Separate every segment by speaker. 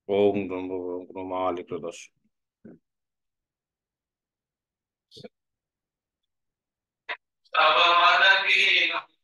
Speaker 1: ओम ब्रह्म ब्रह्मालिक दश।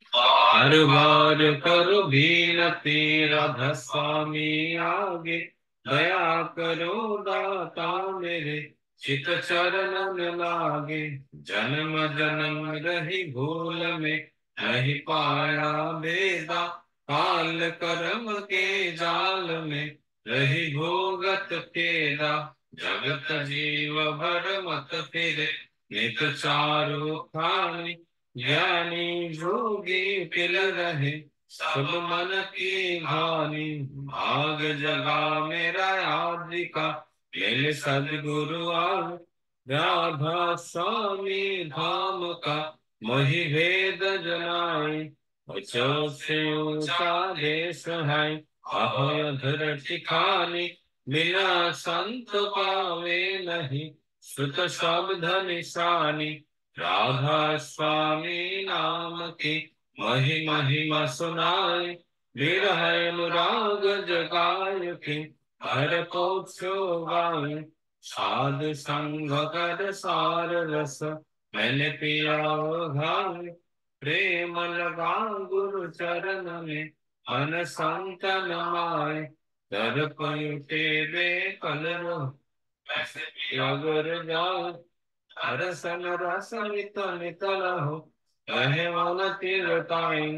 Speaker 1: हर बार करो बीनती राधा स्वामी आगे, दया करो दाता मेरे चित चरण में लागे। जन्म जन्म रही भूल में नहीं पाया बेदा, काल कर्म के जाल में रही भोगत खेदा। जगत जीव भर मत फिरे नित चारु खानी, ज्ञानी जोगी पिल रहे सब मन की हानि। भाग जगा मेरा आदिका मिल सदगुरु आए, राधा स्वामी धाम का मही भेद जनाए। ऊंचों से ऊंचा देश है अहो अधर ठिकानी, बिना संत पावे नहीं सुत शब्द निशानी। राधा स्वामी नाम की महिमा सुनाए, विरह अनुराग जगाए की हर पोछो गाए। साध संग कर सार रस मैंने पिया घाय, प्रेम लगा गुरु चरण में मन संतन माय। दर्प उठे कल अगर जाओ, रसन रस नित नित लहो कहे मन तिरताई।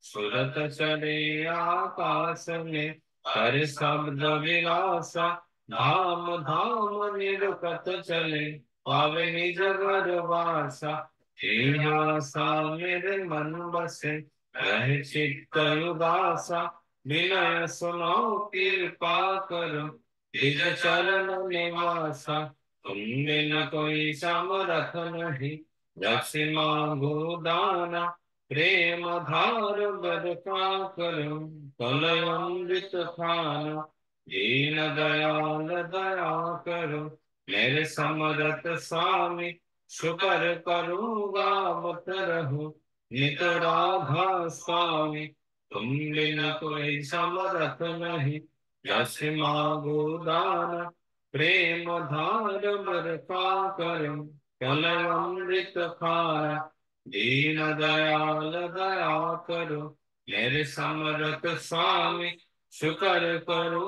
Speaker 1: सुरत चढ़े आकाश में कर शब्द विलासा, धाम धाम निरखत चले पावे निज घर वासा। आशा मेरे मन बसे रहे चित्त उदासा, विनय सुनो कृपा करो निज चरण निवासा। तुम बिन कोई समरथ नहीं, जैसे मांगो दाना प्रेम धार बरपा करो कलय अमृत खाना। दीन दयाल दया करो मेरे समरथ स्वामी, शुकर करूँगा मत रहो नित राधा स्वामी। तुम बिन कोई समरथ नहीं, जस मांगो दान प्रेम धार बरपा करो कलय अमृत खाया। दीन दयाल दया करो मेरे समरथ स्वामी, शुकर करो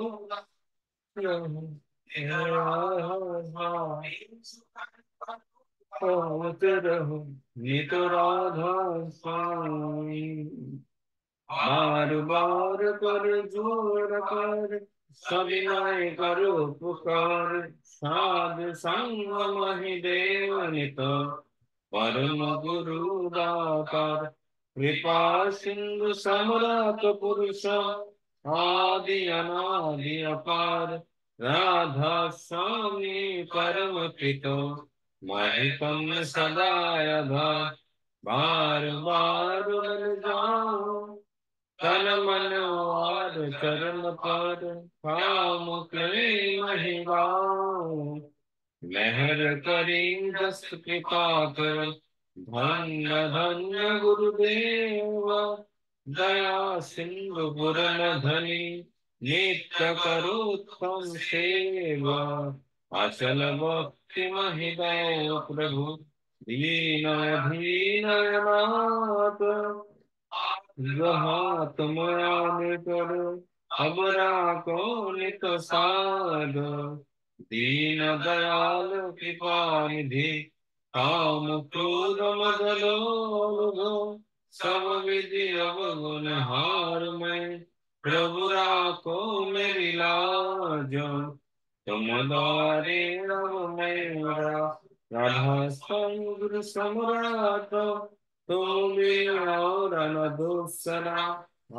Speaker 1: होत रहो नित राधा स्वामी। बार बार कर जोर कर सविनय करो पुकार, साध संग महि देव नित परम गुरु दातार। कृपा सिंधु समरत पुरुष आदि अनादि अपार, राधा स्वामी परम पितो महिपम सदाय आधार। बार बार मन जाओ तन मन और चरण पर, काम करे महिमाओ मेहर करी दस कृपा कर। धन्य धन्य गुरुदेव दया सिंधु पुरन धनी, नित्य करो उत्तम सेवा अचल भक्ति महिदय प्रभु। दीन दीन नाथ जहाँ तुम आने करो हमरा को नित साध। दीन दयाल कृपा निधि काम क्रोध मद लोभ, सब विधि अवगुण हार मैं प्रभु राखो मेरी लाज। तुम द्वारे रव मेरा राधा संग सम्राट, तुम भी और न दूसरा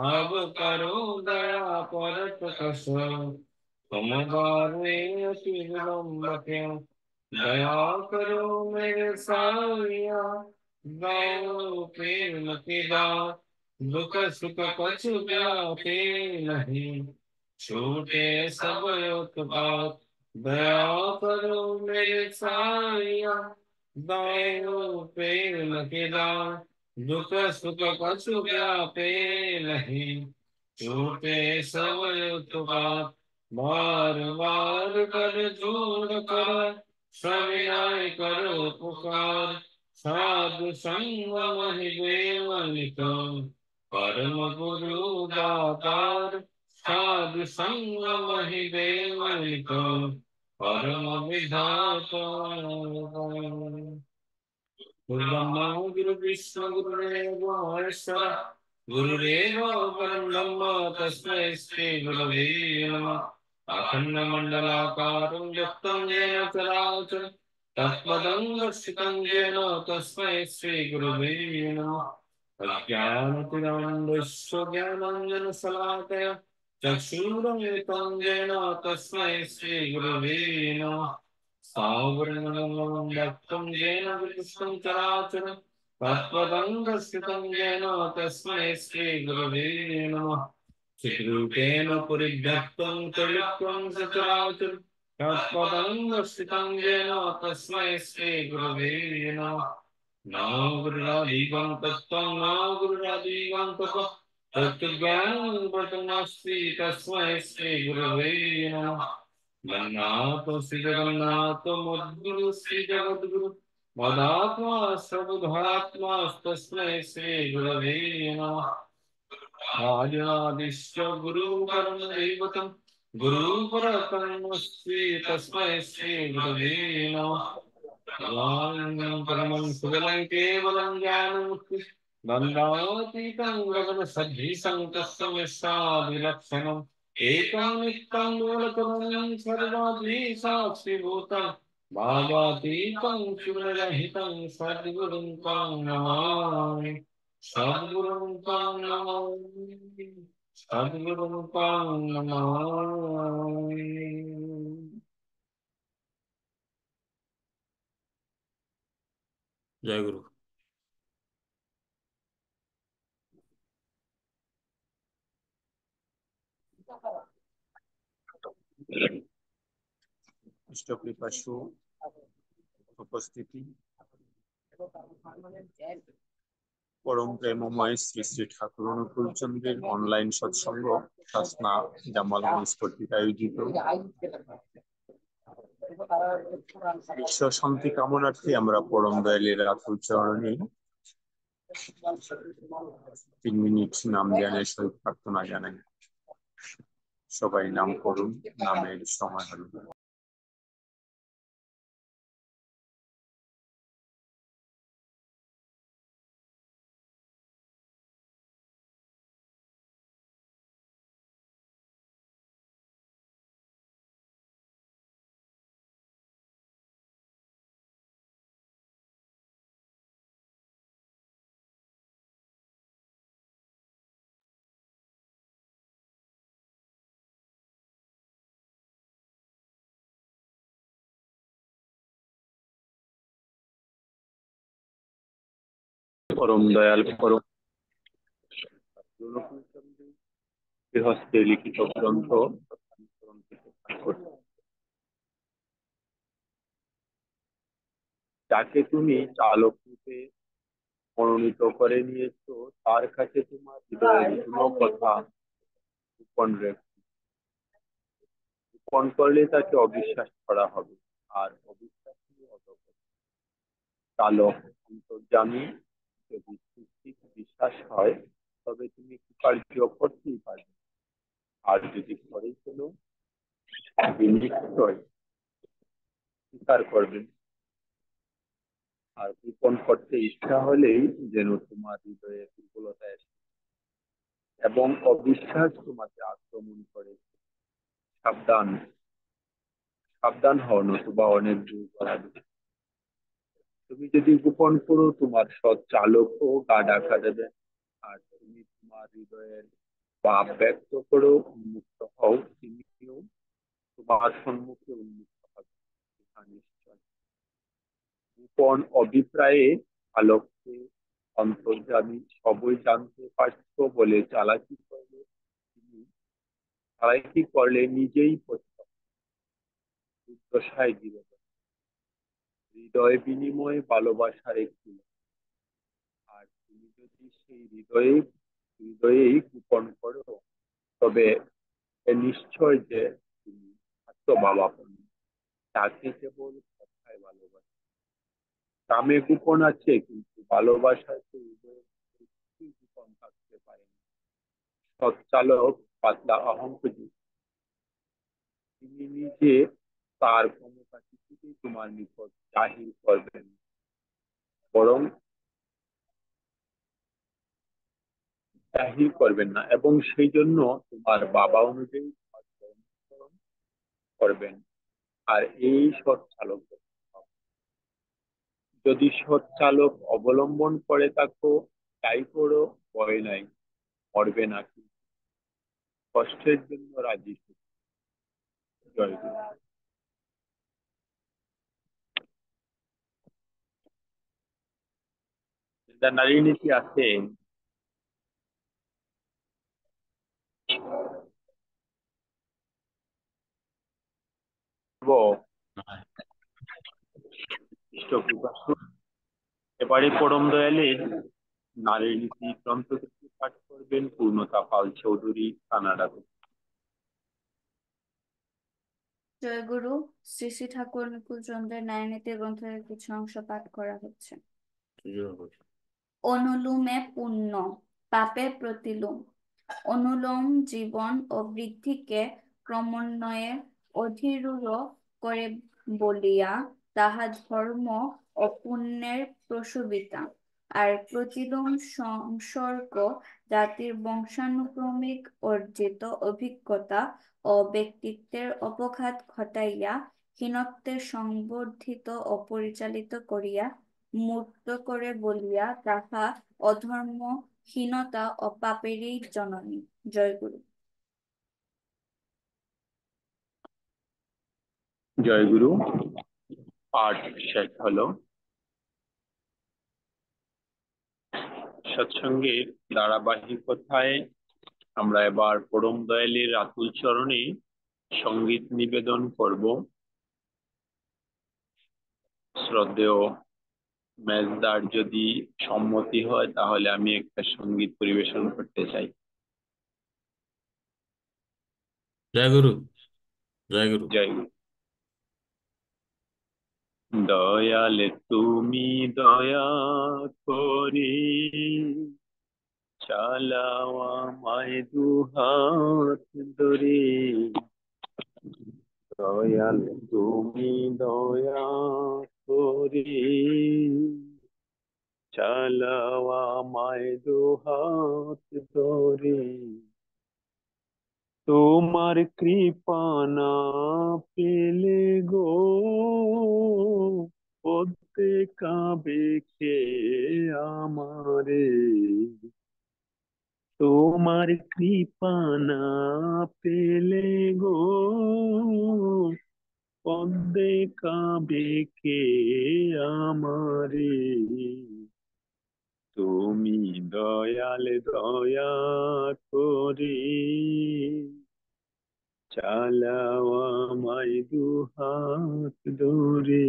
Speaker 1: अब करो दया परत कस। तुम द्वारे अति विलम्ब क्यों, दया करो मेरे साइया। गौ प्रेम की दात दुख सुख कछु व्यापे नहीं, छूटे सब उत्पात दया करो मेरे साइया। गौ प्रेम की दात दुख सुख कछु व्यापे नहीं, छूटे सब उत्पात बार बार कर जोड़ कर सविनय करो पुकार साधु संग महि देव नित परम गुरु दातार साधु संग महि देव नित परम विधाता गुरु ब्रह्मा गुरु विष्णु गुरुदेव महेश्वर गुरुदेव परं ब्रह्म तस्मै श्री गुरवे नमः अखण्डमण्डलाकारं व्यक्तं येन चराचरं तत्पदं दर्शितं येन तस्मै श्री गुरवे नमः अज्ञानतिरण्डस्य ज्ञानाञ्जनशलाकया चक्षुरुन्मिलितं येन तस्मै श्री गुरवे नमः सावरणं व्यक्तं येन विकृष्टं चराचरं तत्पदं दर्शितं येन तस्मै श्रीगुरवे नमः चिद्रूपेण परिव्यक्तं त्रिलोक्यं सचराचरं तत्पदं दर्शितं येन तस्मै श्रीगुरवे नमः न गुरुरादिगं तत्त्वं न गुरुरादिगं तपः तत्त्वज्ञानं प्रतमस्ति तस्मै श्रीगुरवे नमः जगन्नाथ श्री जगन्नाथ मद्गुरु श्री जगद्गुरु मदात्मा सर्वधरात्मा तस्मै श्री गुरवे नमः आदिनादिश्च गुरु परमदैवतं गुरु परतमस्ति तस्मै श्री गुरवे नमः परमं सुगलं केवलं ज्ञानमुक्ति गन्धातीतं गगनसदृशं तस्मै विलक्षणम् एकं नित्यं मूलकमलं सर्वाधि साक्षिभूतं भावातीतं शिवरहितं सद्गुरुं तं नमामि सद्गुरुं तं नमामि सद्गुरुं तं नमामि। जय गुरु।
Speaker 2: ইষ্টপ্রকাশ্য উপস্থিতি পরম প্রেমময় শ্রী শ্রী ঠাকুর অনুকূল চন্দ্রের অনলাইন সৎসঙ্গ সাসনা জামালগঞ্জ কর্তৃক আয়োজিত বিশ্ব শান্তি কামনার্থে আমরা পরম দয়ালের রাতুল চরণে 3 মিনিট নাম ধ্যানের সহিত প্রার্থনা জানাই। সবাই নাম করুন, নামের সময় হল। পরম দয়াল পরম গৃহস্থে লিখিত গ্রন্থ যাকে তুমি চালক রূপে মনোনীত করে নিয়েছ তার কাছে তোমার হৃদয়ের কোনো কথা গোপন করলে তাকে অবিশ্বাস করা হবে, আর অবিশ্বাস চালক অন্তর্যামী যদি সৃষ্টিক বিশ্বাস হয় তবে তুমি কার্য করতেই পারবে, আর যদি করে চলো নিশ্চয় স্বীকার করবেন। আর গোপন করতে ইচ্ছা হলেই যেন তোমার হৃদয়ে দুর্বলতা আসে এবং অবিশ্বাস তোমাকে আক্রমণ করে। সাবধান সাবধান হও, নতুবা অনেক দুর্বল হবে। তুমি যদি গোপন করো তোমার সৎ চালকও গা ঢাকা দেবে, আর তুমি তোমার হৃদয়ের ভাব ব্যক্ত করো উন্মুক্ত হও, তিনিও তোমার সম্মুখে উন্মুক্ত হবে। নিশ্চয় গোপন অভিপ্রায়ে আলোককে অন্তর্যামী সবই জানতে পারত বলে চালাকি করলে নিজেই দুর্দশায় জীবন। হৃদয় বিনিময়ে ভালোবাসার একটি, আর তুমি যদি সেই হৃদয়েই গোপন করো তবে নিশ্চয় যে তো বাবা তাকে কেবল কথায় ভালোবাসে। কামে গোপন আছে, কিন্তু ভালোবাসায় তো উভয়ের মধ্যে কিছুই গোপন থাকতে পারে না। সৎ চালক পাতলা অহংকারী, তিনি নিজে তার ক্ষমতা কিছুতেই তোমার নিকট জাহির করবেন না, বরং এবং সেই জন্য তোমার বাবা অনুযায়ী তোমার অনুসরণ করবেন। আর এই সৎ চালক, যদি সৎ চালক অবলম্বন করে থাকো, তাই করো, ভয় নাই, মরবে না, কিন্তু কষ্টের জন্য রাজি থেকো। জয় গুরু। এটা নারী নীতি আছে। পৃষ্ঠপোষক। এবারে পরম দয়ালের নারী নীতি গ্রন্থ থেকে পাঠ করবেন পূর্ণতা পাল চৌধুরী, কানাডা থেকে।
Speaker 3: জয়গুরু। শ্রী শ্রী ঠাকুর অনুকূল চন্দ্রের ন্যায়নীতি গ্রন্থের কিছু অংশ পাঠ করা হচ্ছে। অনুলোমে পুণ্য, পাপে প্রতিলোম। অনুলোম জীবন ও বৃদ্ধিকে ক্রমান্বয়ে অধিরূঢ় করে বলিয়া তাহা ধর্ম ও পুণ্যের প্রসূবিতা। আর প্রতিলোম সংসর্গ জাতির বংশানুক্রমিক অর্জিত অভিজ্ঞতা ও ব্যক্তিত্বের অপঘাত ঘটাইয়া হীনত্বের সংবর্ধিত ও পরিচালিত করিয়া মূর্ত করে বলিয়া তাহা অধর্ম, হীনতা ও পাপেরই জননী। জয়গুরু।
Speaker 2: জয়গুরু। পাঠ শেষ হলো। সৎসঙ্গের ধারাবাহিকতায় আমরা এবার পরম দয়ালের আতুল চরণে সঙ্গীত নিবেদন করব। শ্রদ্ধেয় মেজদার যদি সম্মতি হয়, তাহলে আমি একটা সঙ্গীত পরিবেশন করতে চাই।
Speaker 1: জয় গুরু। জয় গুরু।
Speaker 2: জয় গুরু। দয়ালে তুমি দয়া করে চালাও আমায় দুহাত ধরে, দয়ালে তুমি দয়া করে চালাও আমায় দুহাত ধরে, তোমার কৃপা না পেলে গো পদ্মে কাবে কে আমারে, তোমার কৃপা না পেলে গো পদ্মে কাবে কে আমারে, তুমি দয়াল দয়া করে চালাও আমায় দুহাত ধরে,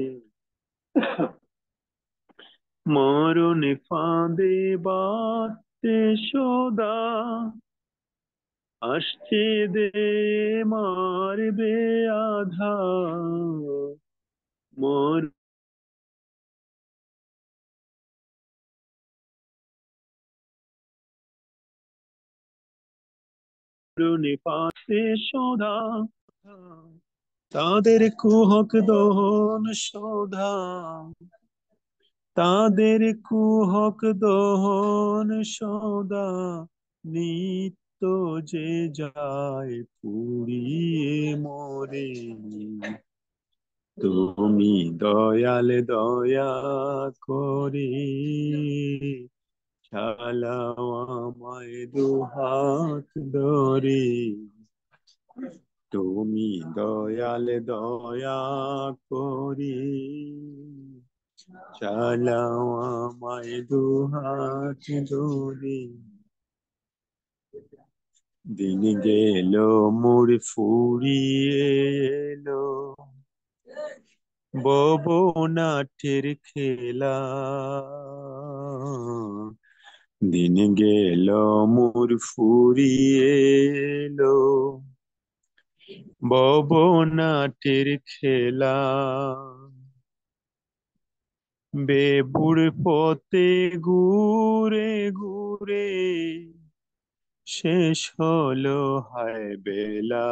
Speaker 2: মরণ ফাঁদে বাঁধতে সদা আসছে দে মারবে আধার, মরণে পাশে সদা তাদের কুহক দহন সদা, তাদের কুহক দহন সদা নিত্য যে যায় পুড়িয়ে মরে, তুমি দয়াল দয়া করে চালাও আমায় দুহাত ধরে, তুমি দয়াল দয়া করে চালাও আমায় দুহাত ধরে, দিন গেল মোর ফুরিয়ে এলো ববনাথের খেলা, দিন গেল মোর ফুরিয়ে এলো ভবনাটের খেলা বেবুর পথে ঘুরে ঘুরে শেষ হলো হায় বেলা।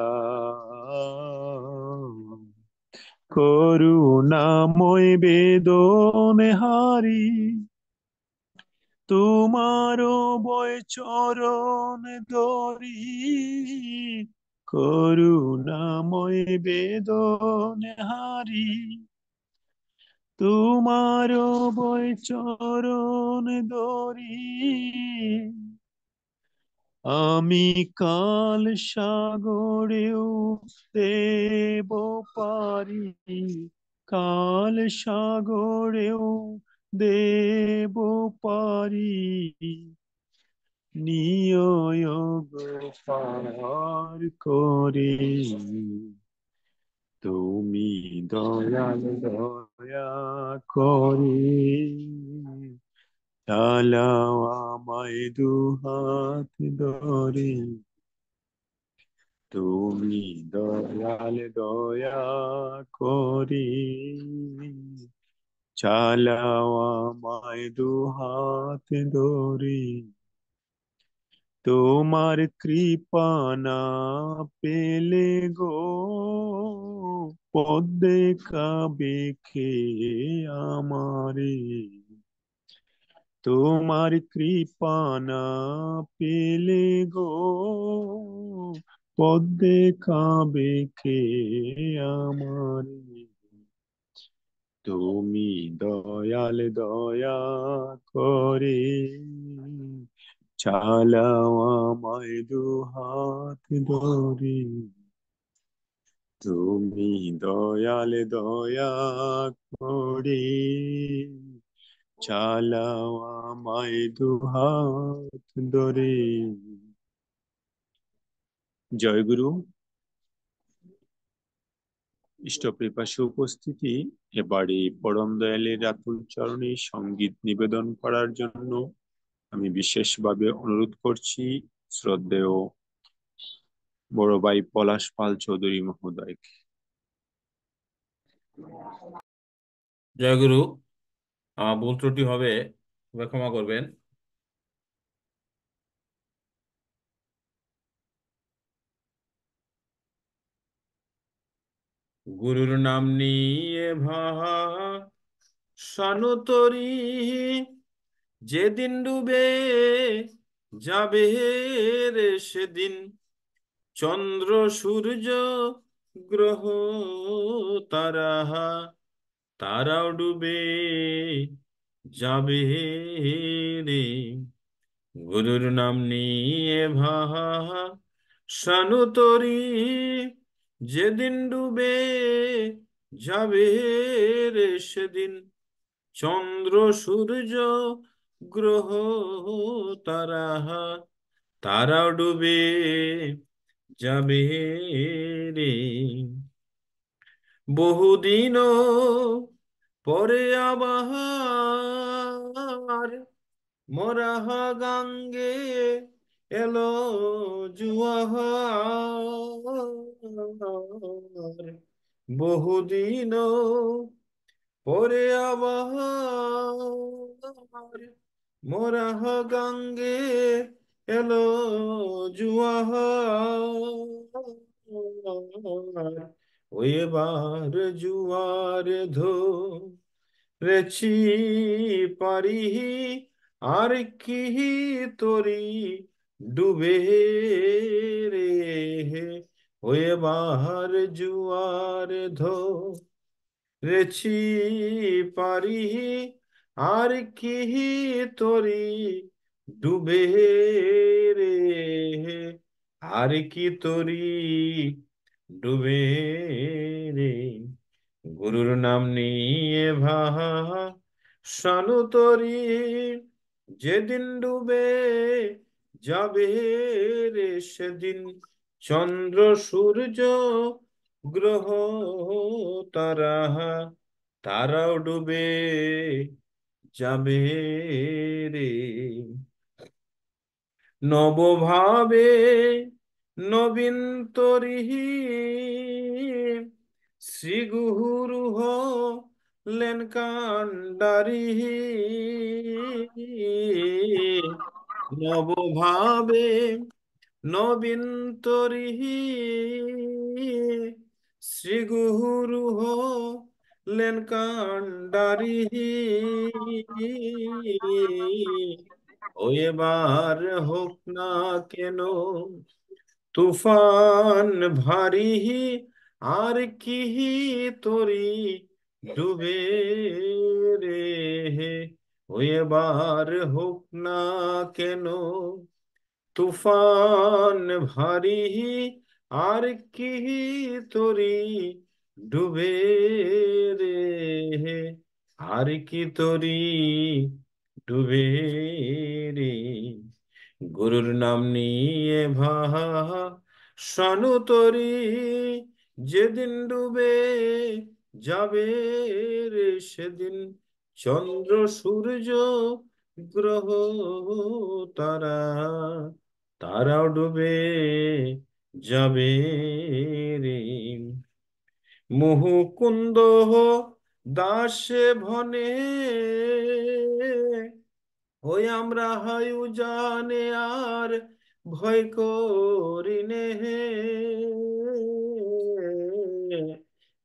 Speaker 2: করুণাময় বেদনে হারি তোমারও বয় চরণ ধরি। করুণাময় বেদনে হারি তোমারও বয় চরণ ধরি। আমি কাল সাগরেও দেব পারি, কাল সাগরেও দেব পারি। নিয় গো পার করে তুমি দয়াল দয়া করে চালাও আমায় দুহাত ধরে। তুমি দয়াল দয়া করে চালাও আমায় দুহাত ধরে। তোমার কৃপা না পেলে গো পথ দেখাবে কে আমারে। তোমার কৃপা না পেলে গো পথ দেখাবে কে আমারে। তুমি দয়াল দয়া করে চালাও আমায় দুহাত ধরে। তুমি দয়াল দয়া করে চালাও আমায় দুহাত ধরে। জয় গুরু। ইষ্টপ্রিয় পাশে উপস্থিতি, এবারে পরম দয়ালের আতুল চরণে সঙ্গীত নিবেদন করার জন্য আমি বিশেষভাবে অনুরোধ করছি শ্রদ্ধেয় বড় ভাই পলাশ পাল চৌধুরী মহোদয়কে।
Speaker 1: জয় গুরু। আমার ভুল ত্রুটি হবে, তবে ক্ষমা করবেন। গুরুর নাম নিয়ে ভাসানুতরি, যেদিন ডুবে যাবে রে সেদিন চন্দ্র সূর্য গ্রহ তারা, তারাও ডুবে যাবে রে। গুরুর নাম নিয়ে ভাসানুতরি, যেদিন ডুবে যাবে রে সেদিন চন্দ্র সূর্য গ্রহ তারা, তারাও ডুবে যাবে রে। বহুদিনও পরে আবার মরাহাগাঙ্গে এলো জুয়ার। বহুদিনও পরে আবার মরাহাগাঙ্গে এলো জুয়ার। ওই এবার জুয়ার ধরেছি পারি, আর কি তরি ডুবে রে। ওই এবার জুয়ার ধরেছি পারি, আর কি তরি ডুবে রে। আর কি তরি ডুবে রে। গুরুর নাম নিয়ে ভাসানুতরি, যেদিন ডুবে যাবে রে সেদিন চন্দ্র সূর্য গ্রহ তারা, তারাও ডুবে যাবে রে। নবভাবে নবীন তরি শ্রী গুরু হলেন কান্ডারি নবভাবে নবীন তরি শ্রী গুরু হলেন কান্ডারি ও এবার হোক না কেন তুফান ভারী আর কি তরি ডুবে রে ও এবার হোক না কেন তুফান ভারী আর কি তরি ডুবে রে আর কি তরি ডুবে রে গুরুর নাম নিয়ে ভাসানো তরি যেদিন ডুবে যাবে রে সেদিন চন্দ্র সূর্য গ্রহ তারা তারাও ডুবে যাবে রে মুহুকুন্দ দাসে ভনে ওই আমরা হায়ু জানে আর ভয় করি নে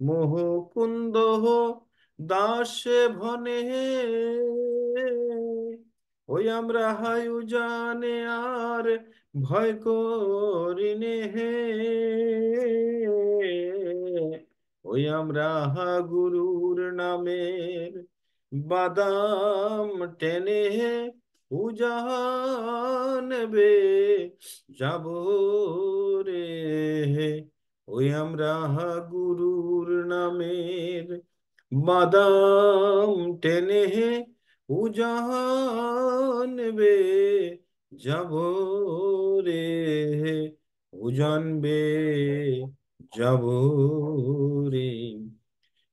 Speaker 1: মুহুকুন্দ দাসে ভনে ওই আমরা হায়ু জানে আর ভয় করি নে ওই আমরা গুরুর নামের বাদাম টেনে উজান বে যাব রে ওই আমরা গুরুর নামের বাদাম টেনে উজান বে যাব রে উজান বে যাব রে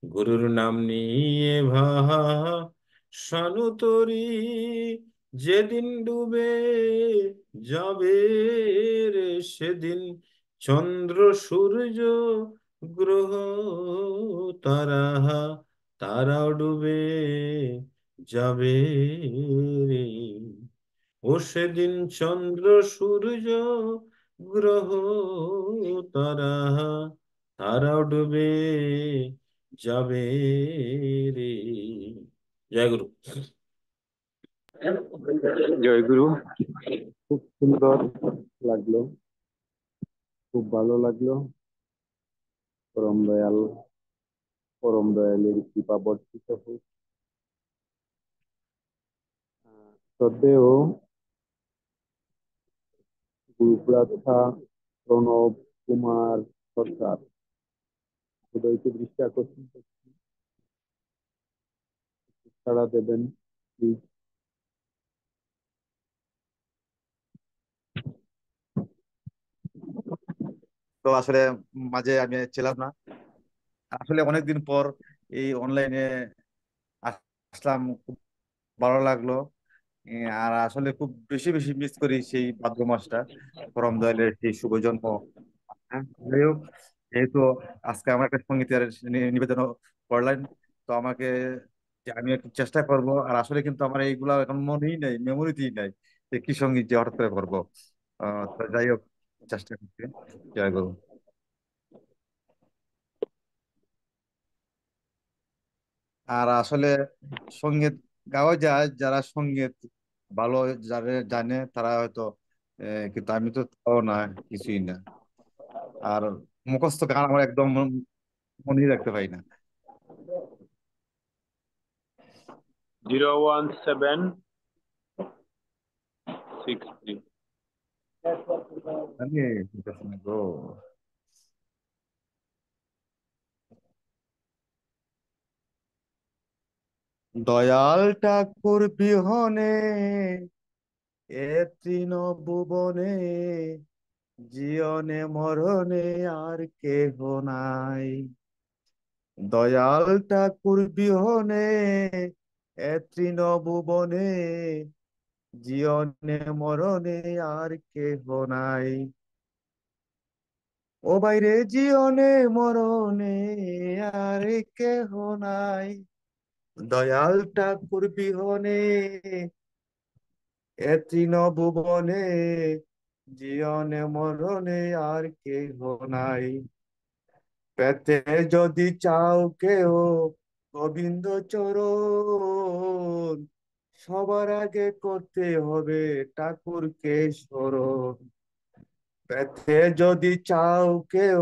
Speaker 1: গুরুর নাম নিয়ে ভাসানো তরি যেদিন ডুবে যাবে রে সেদিন চন্দ্র সূর্য গ্রহ তারা তারাও ডুবে যাবে রে ও সেদিন চন্দ্র সূর্য গ্রহ তারা তারাও ডুবে যাবে রে জয় গুরু।
Speaker 2: জয় গুরু। খুব সুন্দর লাগলো, খুব ভালো লাগলো। পরম দয়াল, পরম দয়ালের কৃপা বর্ষিত হোক। শ্রদ্ধেয় গুরুপ্রার্থা প্রণব কুমার সরকার, উদয়কে দৃষ্টি আকর্ষণ করছি, সাড়া দেবেন প্লিজ।
Speaker 4: তো আসলে মাঝে আমি ছিলাম না, আসলে অনেকদিন পর এই অনলাইনে আসলাম, খুব ভালো লাগলো। আর আসলে খুব বেশি বেশি মিস করি সেই ভাদ্র মাসটা, পরম দয়ালের সেই শুভ জন্ম। হ্যাঁ, যাই হোক, যেহেতু আজকে আমার একটা সঙ্গীতের নিবেদন করলেন, তো আমাকে যে আমি একটু চেষ্টা করব। আর আসলে কিন্তু আমার এইগুলা এখন মনেই নেই, মেমোরিতেই নাই যে কি সঙ্গীত যে হঠাৎ করে করবো। তো যাই হোক, চেষ্টা করছি। জয় গুরু। আর আসলে সঙ্গীত গাওয়া যায়, যারা সঙ্গীত ভালো যারা জানে তারা হয়তো, কিন্তু আমি তো তাও না, কিছুই না। আর মুখস্থ গান আমার একদম মনেই রাখতে পারি না।
Speaker 2: 01763।
Speaker 4: জানি বুঝতেছি না গো। দয়াল ঠাকুর বিহনে এ তৃণ ভুবনে, জীবনে মরণে আর কেহ নাই। দয়াল ঠাকুর বিহনে এ তৃণ ভুবনে, জীবনে মরণে আর কেহ নাই। ও বাইরে জীবনে মরণে আর কেহ নাই, দয়াল ঠাকুর বিহনে এ তৃণ ভুবনে, জীবনে মরণে আর কেহ নাই। পেতে যদি চাও কেহ গোবিন্দ চরণ, সবার আগে করতে হবে ঠাকুরকে স্মরণ। পেতে যদি চাও কেহ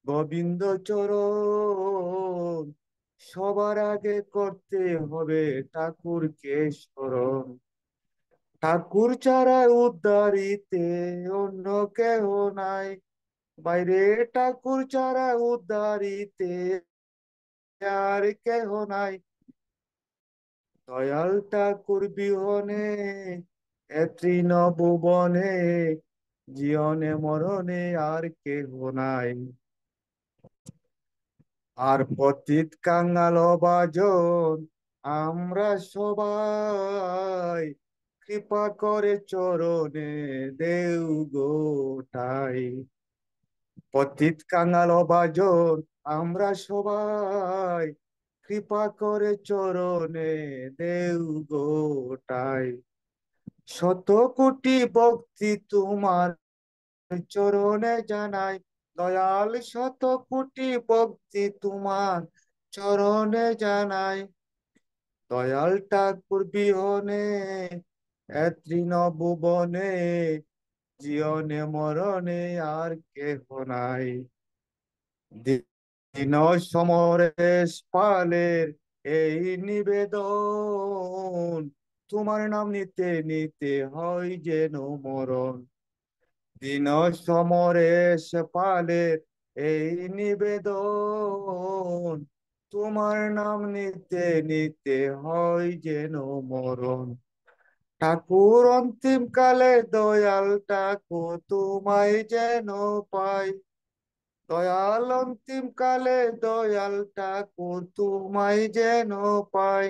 Speaker 4: গোবিন্দ চরণ, সবার আগে করতে হবে ঠাকুরকে স্মরণ। ঠাকুর ছাড়া উদ্ধারিতে অন্য কেহ নাই, বাইরে ঠাকুর ছাড়া উদ্ধারিতে আর কেহ নাই, দয়াল ঠাকুর বিহনে এ তৃণ ভুবনে, জীবনে মরণে আর কেহ নাই। আর পতিত কাঙাল বাজন আমরা সবাই, কৃপা করে চরণে দেও গোটাই। পতিত কাঙাল বাজন আমরা সবাই, কৃপা করে চরণে দেও গোটাই। শত কোটি ভক্তি তোমার চরণে জানাই, দয়াল শত কোটি ভক্তি তোমার চরণে জানাই। দয়াল ঠাকুর বিহনে এ তৃণ ভুবনে, জীবনে মরণে আর কেহ নাই। দিন সমরেশ পালের এই নিবেদন, তোমার নাম নিতে নিতে হয় যেন মরণ। দিন সমরেশ পালের এই নিবেদন, তোমার নাম নিতে নিতে হয় যেন মরণ। ঠাকুর অন্তিম কালে দয়াল ঠাকুর তোমায় যেন পাই, দয়াল অন্তিম কালে দয়াল ঠাকুর তোমায় যেন পাই।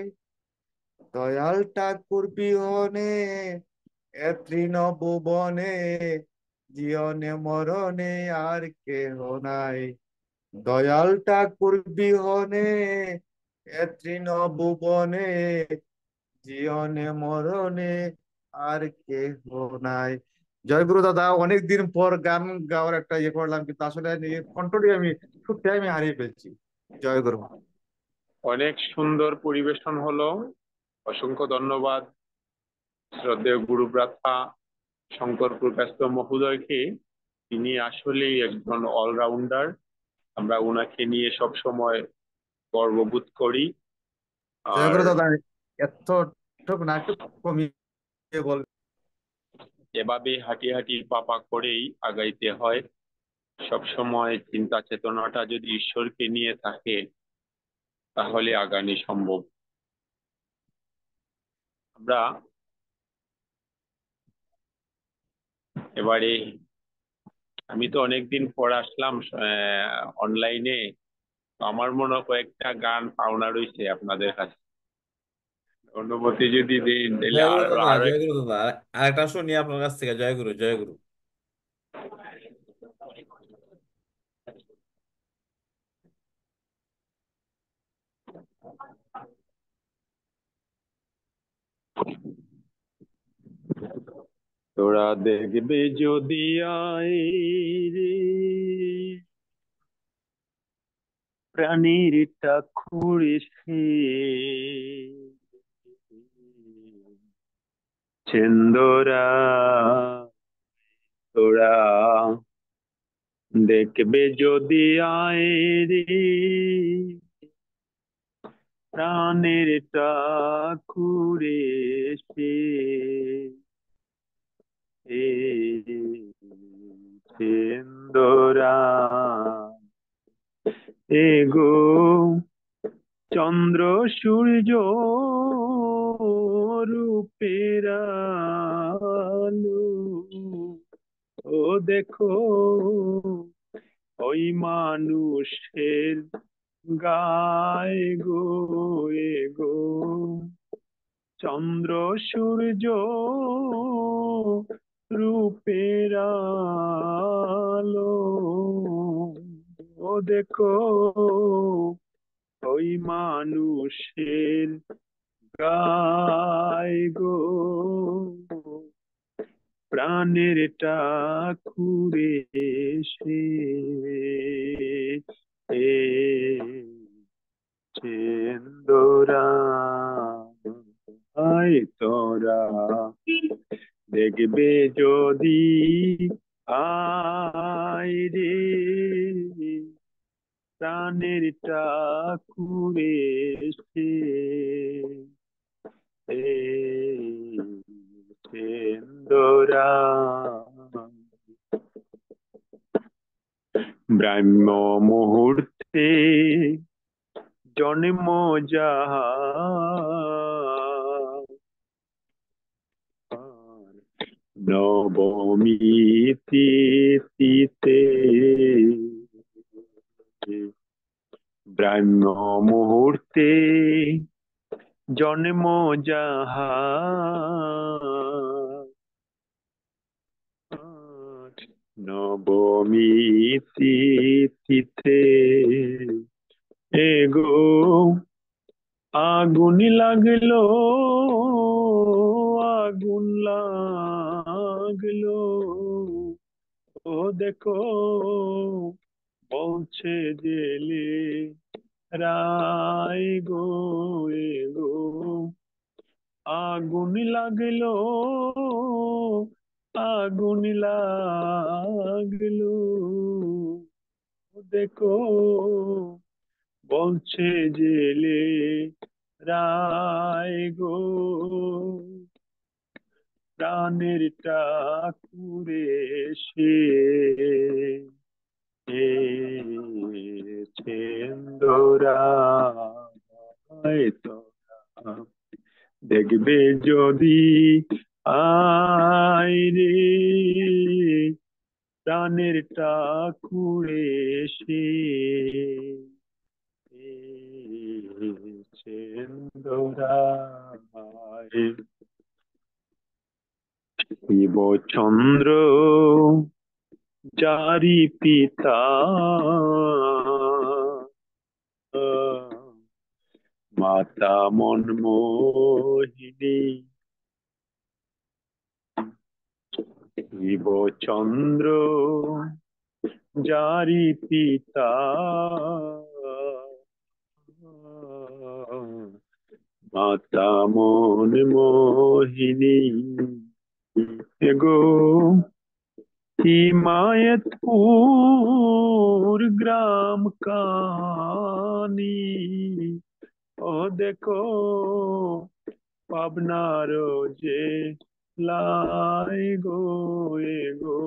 Speaker 4: দয়াল ঠাকুর বিহনে এ তৃণ ভুবনে, জীবনে মরণে আর কেহ নাই। দয়াল ঠাকুর বিহনে এ তৃণ ভুবনে, জীবনে মরণে আর কেহ নাই। জয়গুরু দাদা, অনেকদিন পর গান গাওয়ার একটা ইয়ে করলাম, কিন্তু আসলে কণ্ঠটি আমি সত্যি আমি হারিয়ে ফেলছি। জয়গুরু।
Speaker 2: অনেক সুন্দর পরিবেশন হলো। অসংখ্য ধন্যবাদ শ্রদ্ধেয় গুরুব্রাতা শঙ্করপুর ব্যস্ত মহোদয়কে। তিনি আসলেই একজন অলরাউন্ডার। আমরা ওনাকে নিয়ে সব সময় গর্ববোধ করি। আর
Speaker 4: জয়গুরু দাদা, এত না, একটু কমিয়ে বল।
Speaker 2: এভাবে হাঁটি হাঁটি পাপা করেই আগাইতে হয়। সব সময় চিন্তা চেতনাটা যদি ঈশ্বরকে নিয়ে থাকে তাহলে আগানি সম্ভব। আমরা এবারে, আমি তো অনেকদিন পর আসলাম অনলাইনে, আমার মনে হয় কয়েকটা গান পাওনা রয়েছে আপনাদের কাছে। অনুমতি যদি দেন তাহলে
Speaker 1: জয়গুরু
Speaker 2: আরো
Speaker 1: দাদা,
Speaker 2: আরো
Speaker 1: জয়গুরু দাদা, আরেকটা শুনি আপনার কাছ থেকে। জয়গুরু, জয়গুরু।
Speaker 2: তোরা দেখবে যদি আয় রে প্রাণীর ঠাকুর সে, ছেন্দরা তোরা দেখবে যদি আয় রে প্রাণের ঠাকুর সে, ছেন্দরা এগো চন্দ্র সূর্য রূপের আলো, ও দেখো ওই মানুষের গায়ে গো, এগো চন্দ্র সূর্য রূপের আলো, দেখো ওই মানুষের গায় গো, প্রাণের ঠাকুরে সে চেন্দরা আয় তোরা দেখবে যদি আয় রে প্রাণের ঠাকুরে সে চেন্দরা ব্রাহ্ম মুহূর্তে জন্ম যাহার নবমী তিথিতে ব্রাহ্ম মুহূর্তে জন্ম যাহার নবমী তিথিতে এগো আগুন লাগলো, আগুন লাগলো, ও দেখো পৌঁছে জেলে রায় গো, এগো আগুন লাগলো, আগুন লাগলো, ও দেখো বলছে জেলে রায় গো, প্রাণের ঠাকুরে সে চেন্দরা তোরা দেখবে যদি আয় রে প্রাণের ঠাকুরে সে চেন্দরায় শিবচন্দ্র যারি পিতা মাতা মনমোহিনী, শিবচন্দ্র যারি পিতা মাতা মনমোহিনী, এগো হিমায়তপুর গ্রাম কানি, ও দেখো পাবনার যে লাই গো, এগো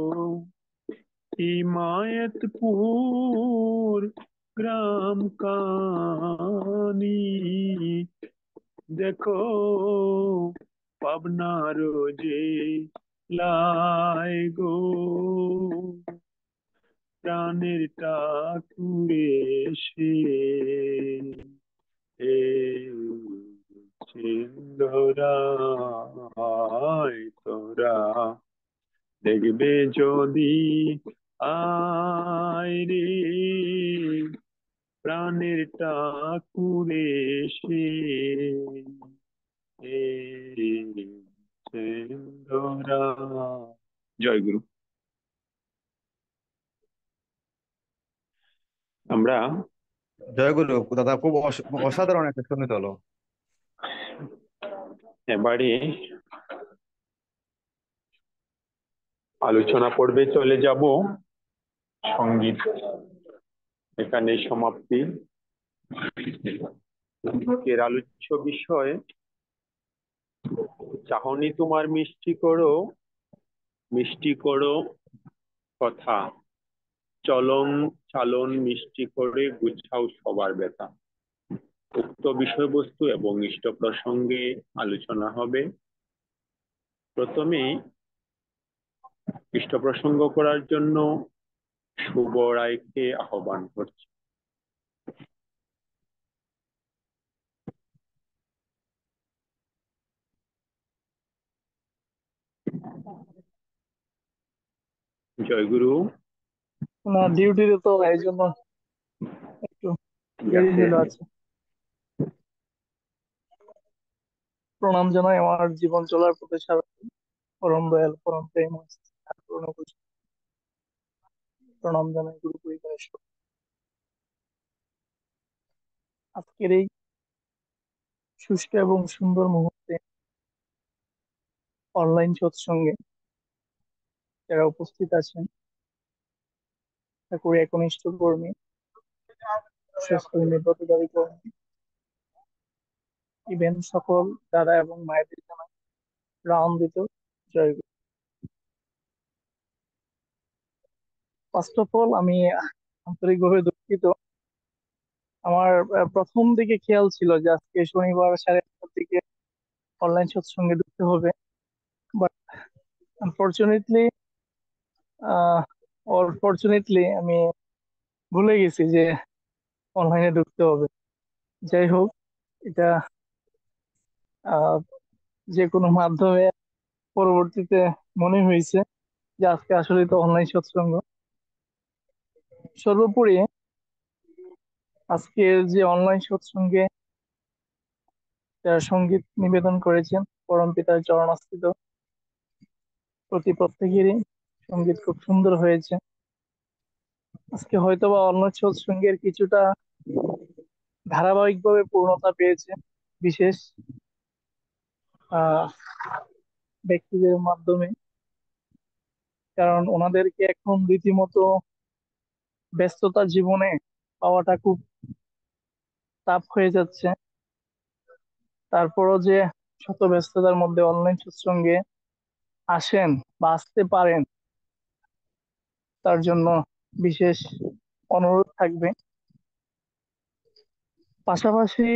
Speaker 2: হিমায়তপুর গ্রাম কানি, দেখো পাবনার যে লাই গো, প্রাণের ঠাকুরে সে সিন্ধরায় তোরা দেখবে যদি আয় রে প্রাণের ঠাকুরে সে সিন্ধরা। জয় গুরু। আমরা
Speaker 4: জয়গুরু দাদা, খুব অসাধারণ একটা সঙ্গীত হলো।
Speaker 2: এবারে আলোচনা পর্বে চলে যাব। সঙ্গীত এখানে সমাপ্তি। আজকের আলোচ্য বিষয় চাহনি তোমার মিষ্টি করো কথা, চলন চালন মিষ্টি করে গুছাও সবার ব্যথা। উক্ত বিষয়বস্তু এবং ইষ্ট প্রসঙ্গে আলোচনা হবে। প্রথমে ইষ্ট প্রসঙ্গ করার জন্য শুভ রায়কে আহ্বান করছি। জয়গুরু।
Speaker 5: না, ডিউটিতে তো এই জন্য
Speaker 2: ঠিক
Speaker 5: দেরি
Speaker 2: আছে।
Speaker 5: হলো। আচ্ছা, প্রণাম জানাই আমার জীবন চলার পথে সারা পরম দয়াল পরম প্রেম প্রণাম জানাই গুরু পরিবারের আজকের এই সুষ্ঠু এবং সুন্দর মুহূর্তে অনলাইন সৎসঙ্গে যারা উপস্থিত আছেন, ঠাকুর একনিষ্ঠ কর্মী, স্বাস্থ্যকর্মী, ব্রতচারী কর্মী, ইভেন সকল দাদা এবং মায়েদের জানাই প্রাণান্বিত জয় গুরু। ফার্স্ট অফ অল আমি আন্তরিকভাবে দুঃখিত। আমার প্রথম দিকে খেয়াল ছিল যে আজকে শনিবার 8:30টার দিকে অনলাইন সৎসঙ্গে ঢুকতে হবে, বাট আনফরচুনেটলি ফরচুনেটলি আমি ভুলে গেছি যে অনলাইনে ঢুকতে হবে। যাই হোক, এটা আহ, যে কোনো মাধ্যমে পরবর্তীতে মনে হয়েছে যে আজকে আসলে তো অনলাইন সৎসঙ্গ। সর্বোপরি আজকে যে অনলাইন সৎসঙ্গে যারা সঙ্গীত নিবেদন করেছেন পরম পিতার চরণাস্থিত, প্রতি প্রত্যেকেরই সঙ্গীত খুব সুন্দর হয়েছে। আজকে হয়তোবা অনলাইন সৎসঙ্গের কিছুটা ধারাবাহিকভাবে পূর্ণতা পেয়েছে বিশেষ আহ ব্যক্তিদের মাধ্যমে, কারণ ওনাদেরকে এখন রীতিমতো ব্যস্ততার জীবনে পাওয়াটা খুব টাফ হয়ে যাচ্ছে। তারপরও যে শত ব্যস্ততার মধ্যে অনলাইন সৎসঙ্গে আসেন বা আসতে পারেন, তার জন্য বিশেষ অনুরোধ থাকবে। পাশাপাশি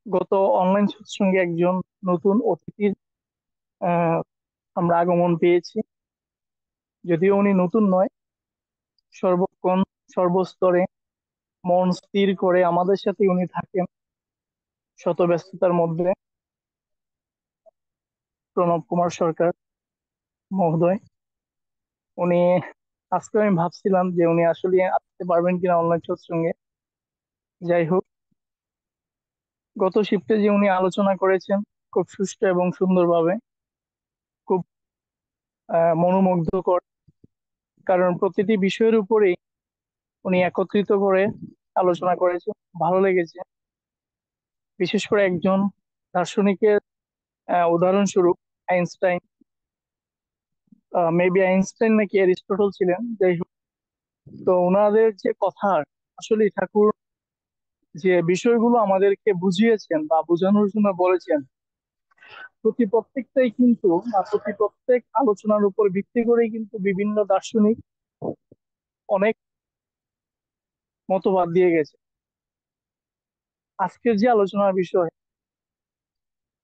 Speaker 5: গত অনলাইন সৎসঙ্গে একজন নতুন অতিথির আহ, আমরা আগমন পেয়েছি। যদিও উনি নতুন নয়, সর্বক্ষণ সর্বস্তরে মন স্থির করে আমাদের সাথে উনি থাকেন শত ব্যস্ততার মধ্যে। প্রণব কুমার সরকার মহোদয়, উনি আজকে আমি ভাবছিলাম যে উনি আসলে আসতে পারবেন কিনা অনলাইন সৎসঙ্গে। যাই হোক, গত শিফটে যে উনি আলোচনা করেছেন খুব সুষ্ঠু এবং সুন্দরভাবে, খুব মনোমুগ্ধকর, কারণ প্রতিটি বিষয়ের উপরেই উনি একত্রিত করে আলোচনা করেছেন। ভালো লেগেছে। বিশেষ করে একজন দার্শনিকের উদাহরণস্বরূপ আইনস্টাইন, মেবি আইনস্টাইন নাকি অ্যারিস্টটল ছিলেন, যাই হোক। তো ওনাদের যে কথা, আসলে ঠাকুর যে বিষয়গুলো আমাদেরকে বুঝিয়েছেন বা বোঝানোর জন্য বলেছেন, প্রতি প্রত্যেকটাই কিন্তু বা প্রতি প্রত্যেক আলোচনার উপর ভিত্তি করেই কিন্তু বিভিন্ন দার্শনিক অনেক মতবাদ দিয়ে গেছে। আজকের যে আলোচনার বিষয়,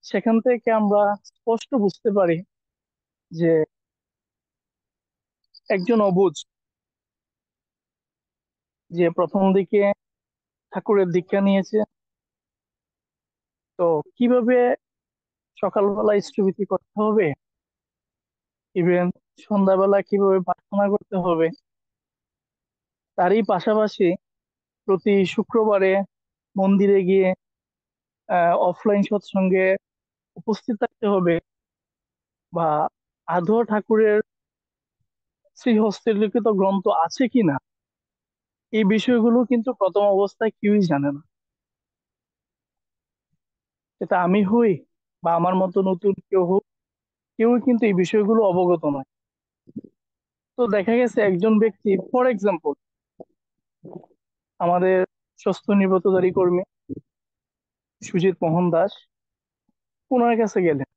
Speaker 5: সেখান থেকে আমরা স্পষ্ট বুঝতে পারি যে একজন অবুঝ যে প্রথম দিকে ঠাকুরের দীক্ষা নিয়েছে, তো কিভাবে সকালবেলা স্থবিতি করতে হবে, ইভেন সন্ধ্যাবেলা কিভাবে প্রার্থনা করতে হবে, তারই পাশাপাশি প্রতি শুক্রবারে মন্দিরে গিয়ে অফলাইন সৎসঙ্গে উপস্থিত থাকতে হবে, বা আদৌ ঠাকুরের শ্রীহস্তে লিখিত গ্রন্থ আছে কিনা, এই বিষয়গুলো কিন্তু প্রথম অবস্থায় কেউই জানে না। সেটা আমি হই বা আমার মতো নতুন কেউ হোক, কেউই কিন্তু এই বিষয়গুলো অবগত নয়। তো দেখা গেছে একজন ব্যক্তি, ফর এক্সাম্পল আমাদের স্বস্থ নির্ব্রতধারী কর্মী সুজিত মোহন দাস, ওনার কাছে গেলেন।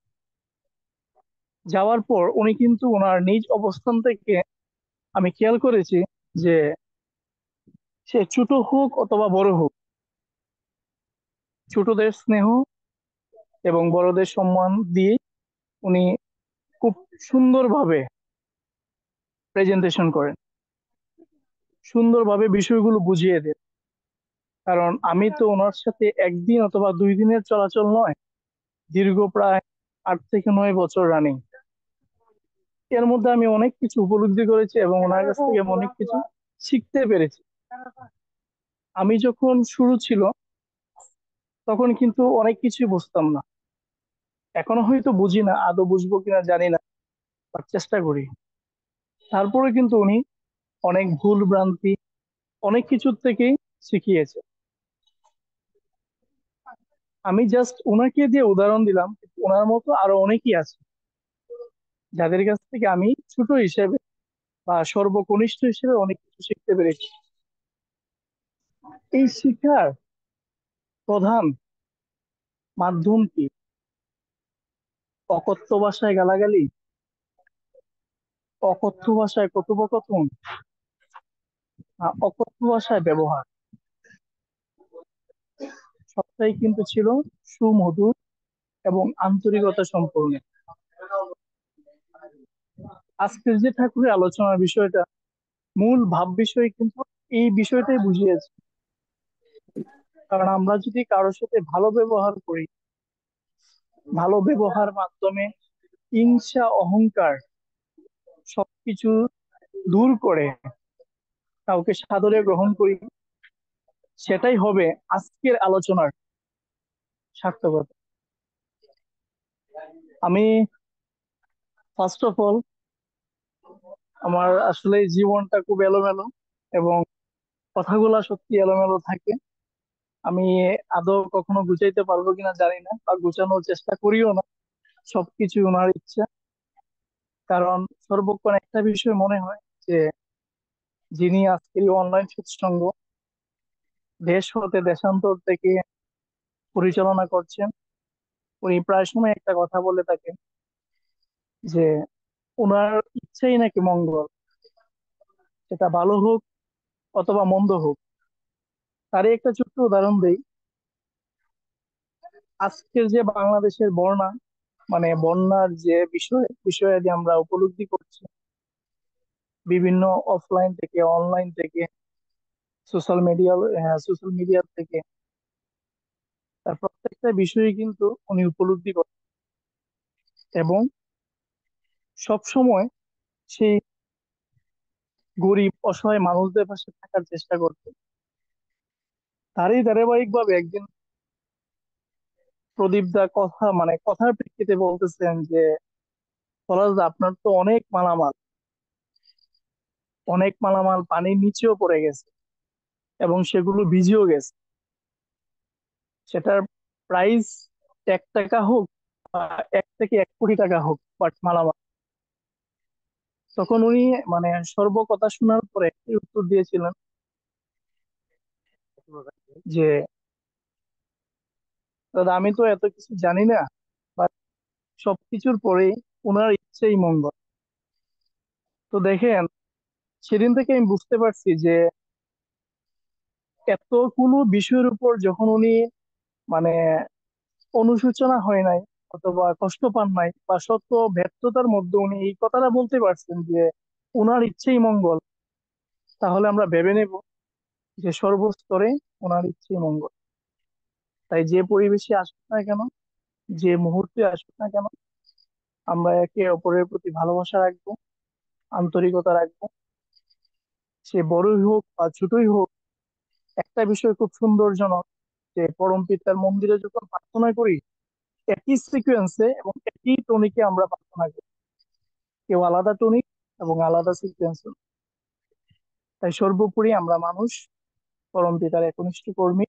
Speaker 5: যাওয়ার পর উনি কিন্তু ওনার নিজ অবস্থান থেকে আমি খেয়াল করেছি যে সে ছোট হোক অথবা বড় হোক, ছোটদের স্নেহ এবং বড়দের সম্মান দিয়ে উনি খুব সুন্দরভাবে প্রেজেন্টেশন করেন, সুন্দরভাবে বিষয়গুলো বুঝিয়ে দেন। কারণ আমি তো ওনার সাথে একদিন অথবা 2 দিনের চলাচল নয়, দীর্ঘ প্রায় 8 থেকে 9 বছর রানিং। এর মধ্যে আমি অনেক কিছু উপলব্ধি করেছি এবং ওনার কাছ থেকে আমি অনেক কিছু শিখতে পেরেছি। আমি যখন শুরু ছিল তখন কিন্তু অনেক কিছুই বুঝতাম না, এখনো হয়তো বুঝি না, আদৌ বুঝবো কিনা জানি না, বাট চেষ্টা করি। তারপরে কিন্তু উনি অনেক ভুল ভ্রান্তি অনেক কিছুর থেকেই শিখিয়েছে। আমি জাস্ট ওনাকে দিয়ে উদাহরণ দিলাম, কিন্তু ওনার মতো আরো অনেকেই আছে যাদের কাছ থেকে আমি ছোট হিসেবে বা সর্বকনিষ্ঠ হিসেবে অনেক কিছু শিখতে পেরেছি। এই শিক্ষার প্রধান মাধ্যম কি? অকথ্য ভাষায় গালাগালি, অকথ্য ভাষায় কথোপকথন, অকথ্য ভাষায় ব্যবহার, সবটাই কিন্তু ছিল সুমধুর এবং আন্তরিকতা সম্পূর্ণ। আজকের যে ঠাকুরের আলোচনার বিষয়টা, মূল ভাব বিষয় কিন্তু এই বিষয়টাই বুঝিয়েছে। কারণ আমরা যদি কারোর সাথে ভালো ব্যবহার করি, ভালো ব্যবহার মাধ্যমে হিংসা অহংকার সবকিছু দূর করে কাউকে সাদরে গ্রহণ করি, সেটাই হবে আজকের আলোচনার সার্থকতা। আমি ফার্স্ট অফ অল, আমার আসলে জীবনটা খুব এলোমেলো এবং কথাগুলা সত্যি এলোমেলো থাকে। আমি আদৌ কখনো গুছাইতে পারবো কিনা জানি না, বা গুছানোর চেষ্টা করিও না। সবকিছু ওনার ইচ্ছা। কারণ সর্বক্ষণ একটা বিষয় মনে হয় যে যিনি আজকের অনলাইন সৎসঙ্গ দেশ হতে দেশান্তর থেকে পরিচালনা করছেন, উনি প্রায় সময় একটা কথা বলে থাকেন যে ওনার ইচ্ছাই নাকি মঙ্গল, সেটা ভালো হোক অথবা মন্দ হোক। তারই একটা ছোট্ট উদাহরণ দেই। আজকের যে বাংলাদেশের বন্যা, মানে বন্যার যে বিষয়াদি আমরা উপলব্ধি করছি বিভিন্ন অফলাইন থেকে অনলাইন থেকে সোশ্যাল মিডিয়া থেকে, তার প্রত্যেকটা বিষয়ে কিন্তু উনি উপলব্ধি করেন এবং সব সময় সেই গরিব অসহায় মানুষদের পাশে থাকার চেষ্টা করতেন। তারই ধারাবাহিক ভাবে একদিন প্রদীপ দা কথার প্রেক্ষিতে বলতেছেন যে পলাশ দা, আপনার তো অনেক মালামাল পানির নিচেও পড়ে গেছে এবং সেগুলো ভিজেও গেছে। সেটার প্রাইস 1 টাকা হোক বা 1 থেকে 1 কোটি টাকা হোক, বাট মালামাল। তখন উনি কথা শোনার পরে একটি উত্তর দিয়েছিলেন যে দাদা, আমি তো এত কিছু জানি না, বাট সবকিছুর পরেই ওনার ইচ্ছেই মঙ্গল। তো দেখেন, সেদিন থেকে আমি বুঝতে পারছি যে এতগুলো বিষয়ের উপর যখন উনি মানে অনুশোচনা হয় নাই অথবা কষ্ট পান নাই বা শত ব্যর্থতার মধ্যে উনি এই কথাটা বলতে পারছেন যে ওনার ইচ্ছেই মঙ্গল, তাহলে আমরা ভেবে নেব যে সর্বস্তরে ওনার ইচ্ছেই মঙ্গল। তাই যে পরিবেশে আসুক না কেন, যে মুহূর্তে আসুক না কেন, আমরা একে অপরের প্রতি ভালোবাসা রাখবো, আন্তরিকতা রাখবো। সে বড়ই হোক বা ছোটই হোক। একটা বিষয় খুব সুন্দরজনক যে পরম পিতার মন্দিরে যখন প্রার্থনা করি, একই সিকোয়েন্সে এবং একই টনিকে আমরা প্রার্থনা করি, কেউ আলাদা টনিক এবং আলাদা সিকোয়েন্স। তাই সর্বোপরি আমরা মানুষ, পরম পিতার একনিষ্ঠ কর্মী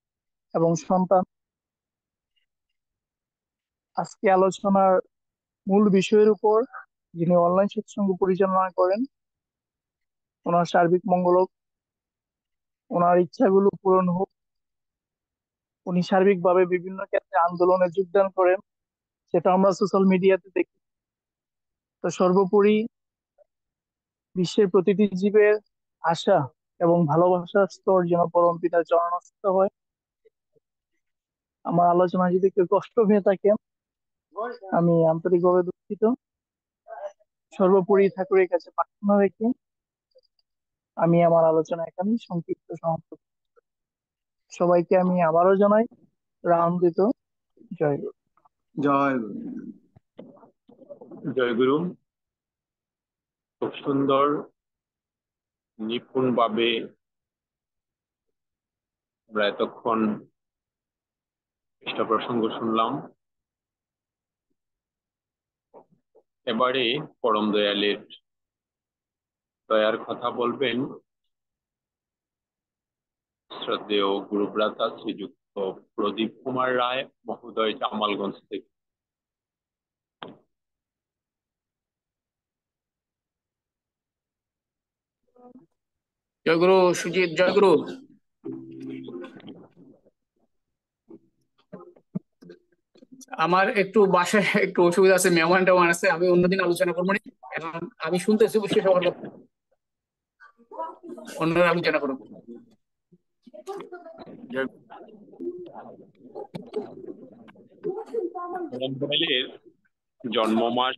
Speaker 5: এবং সন্তান। আজকে আলোচনার মূল বিষয়ের উপর যিনি অনলাইন সৎসঙ্গ পরিচালনা করেন, ওনার সার্বিক মঙ্গল হোক, ওনার ইচ্ছাগুলো পূরণ হোক। উনি সার্বিকভাবে বিভিন্ন ক্ষেত্রে আন্দোলনে যোগদান করেন, সেটা আমরা সোশ্যাল মিডিয়াতে দেখি। তো সর্বোপরি বিশ্বের প্রতিটি জীবের আশা এবং ভালোবাসার স্তর যেন পরম পিতার চরণস্থ হয়। আমার আলোচনা যদি কেউ কষ্ট হয়ে থাকে, আমি আন্তরিকভাবে দুঃখিত। সর্বোপরি ঠাকুরের কাছে প্রার্থনা রেখে আমি আমার আলোচনা এখানেই সংক্ষিপ্ত সমাপ্ত করছি। সবাইকে আমি আবারও জানাই রামকৃত জয় গুরু।
Speaker 2: জয় গুরু। জয় গুরু। খুব সুন্দর নিপুণ ভাবে আমরা এতক্ষণ পৃষ্ঠা প্রসঙ্গ শুনলাম। এবারে পরম দয়ালের দয়ার কথা বলবেন শ্রদ্ধেয় গুরুভ্রাতা শ্রীযুক্ত প্রদীপ কুমার রায় মহোদয়, জামালগঞ্জ থেকে।
Speaker 6: জয়গুরু সুজিত, জয়গুরু। আমার একটু বাসায় একটু অসুবিধা আছে, মেহমান টেহমান আছে, আমি অন্যদিন আলোচনা করবো না। এখন আমি শুনতেছি অবশ্যই সবার কথা, অন্যরা আলোচনা করুন।
Speaker 2: পরম দয়ালের জন্ম মাস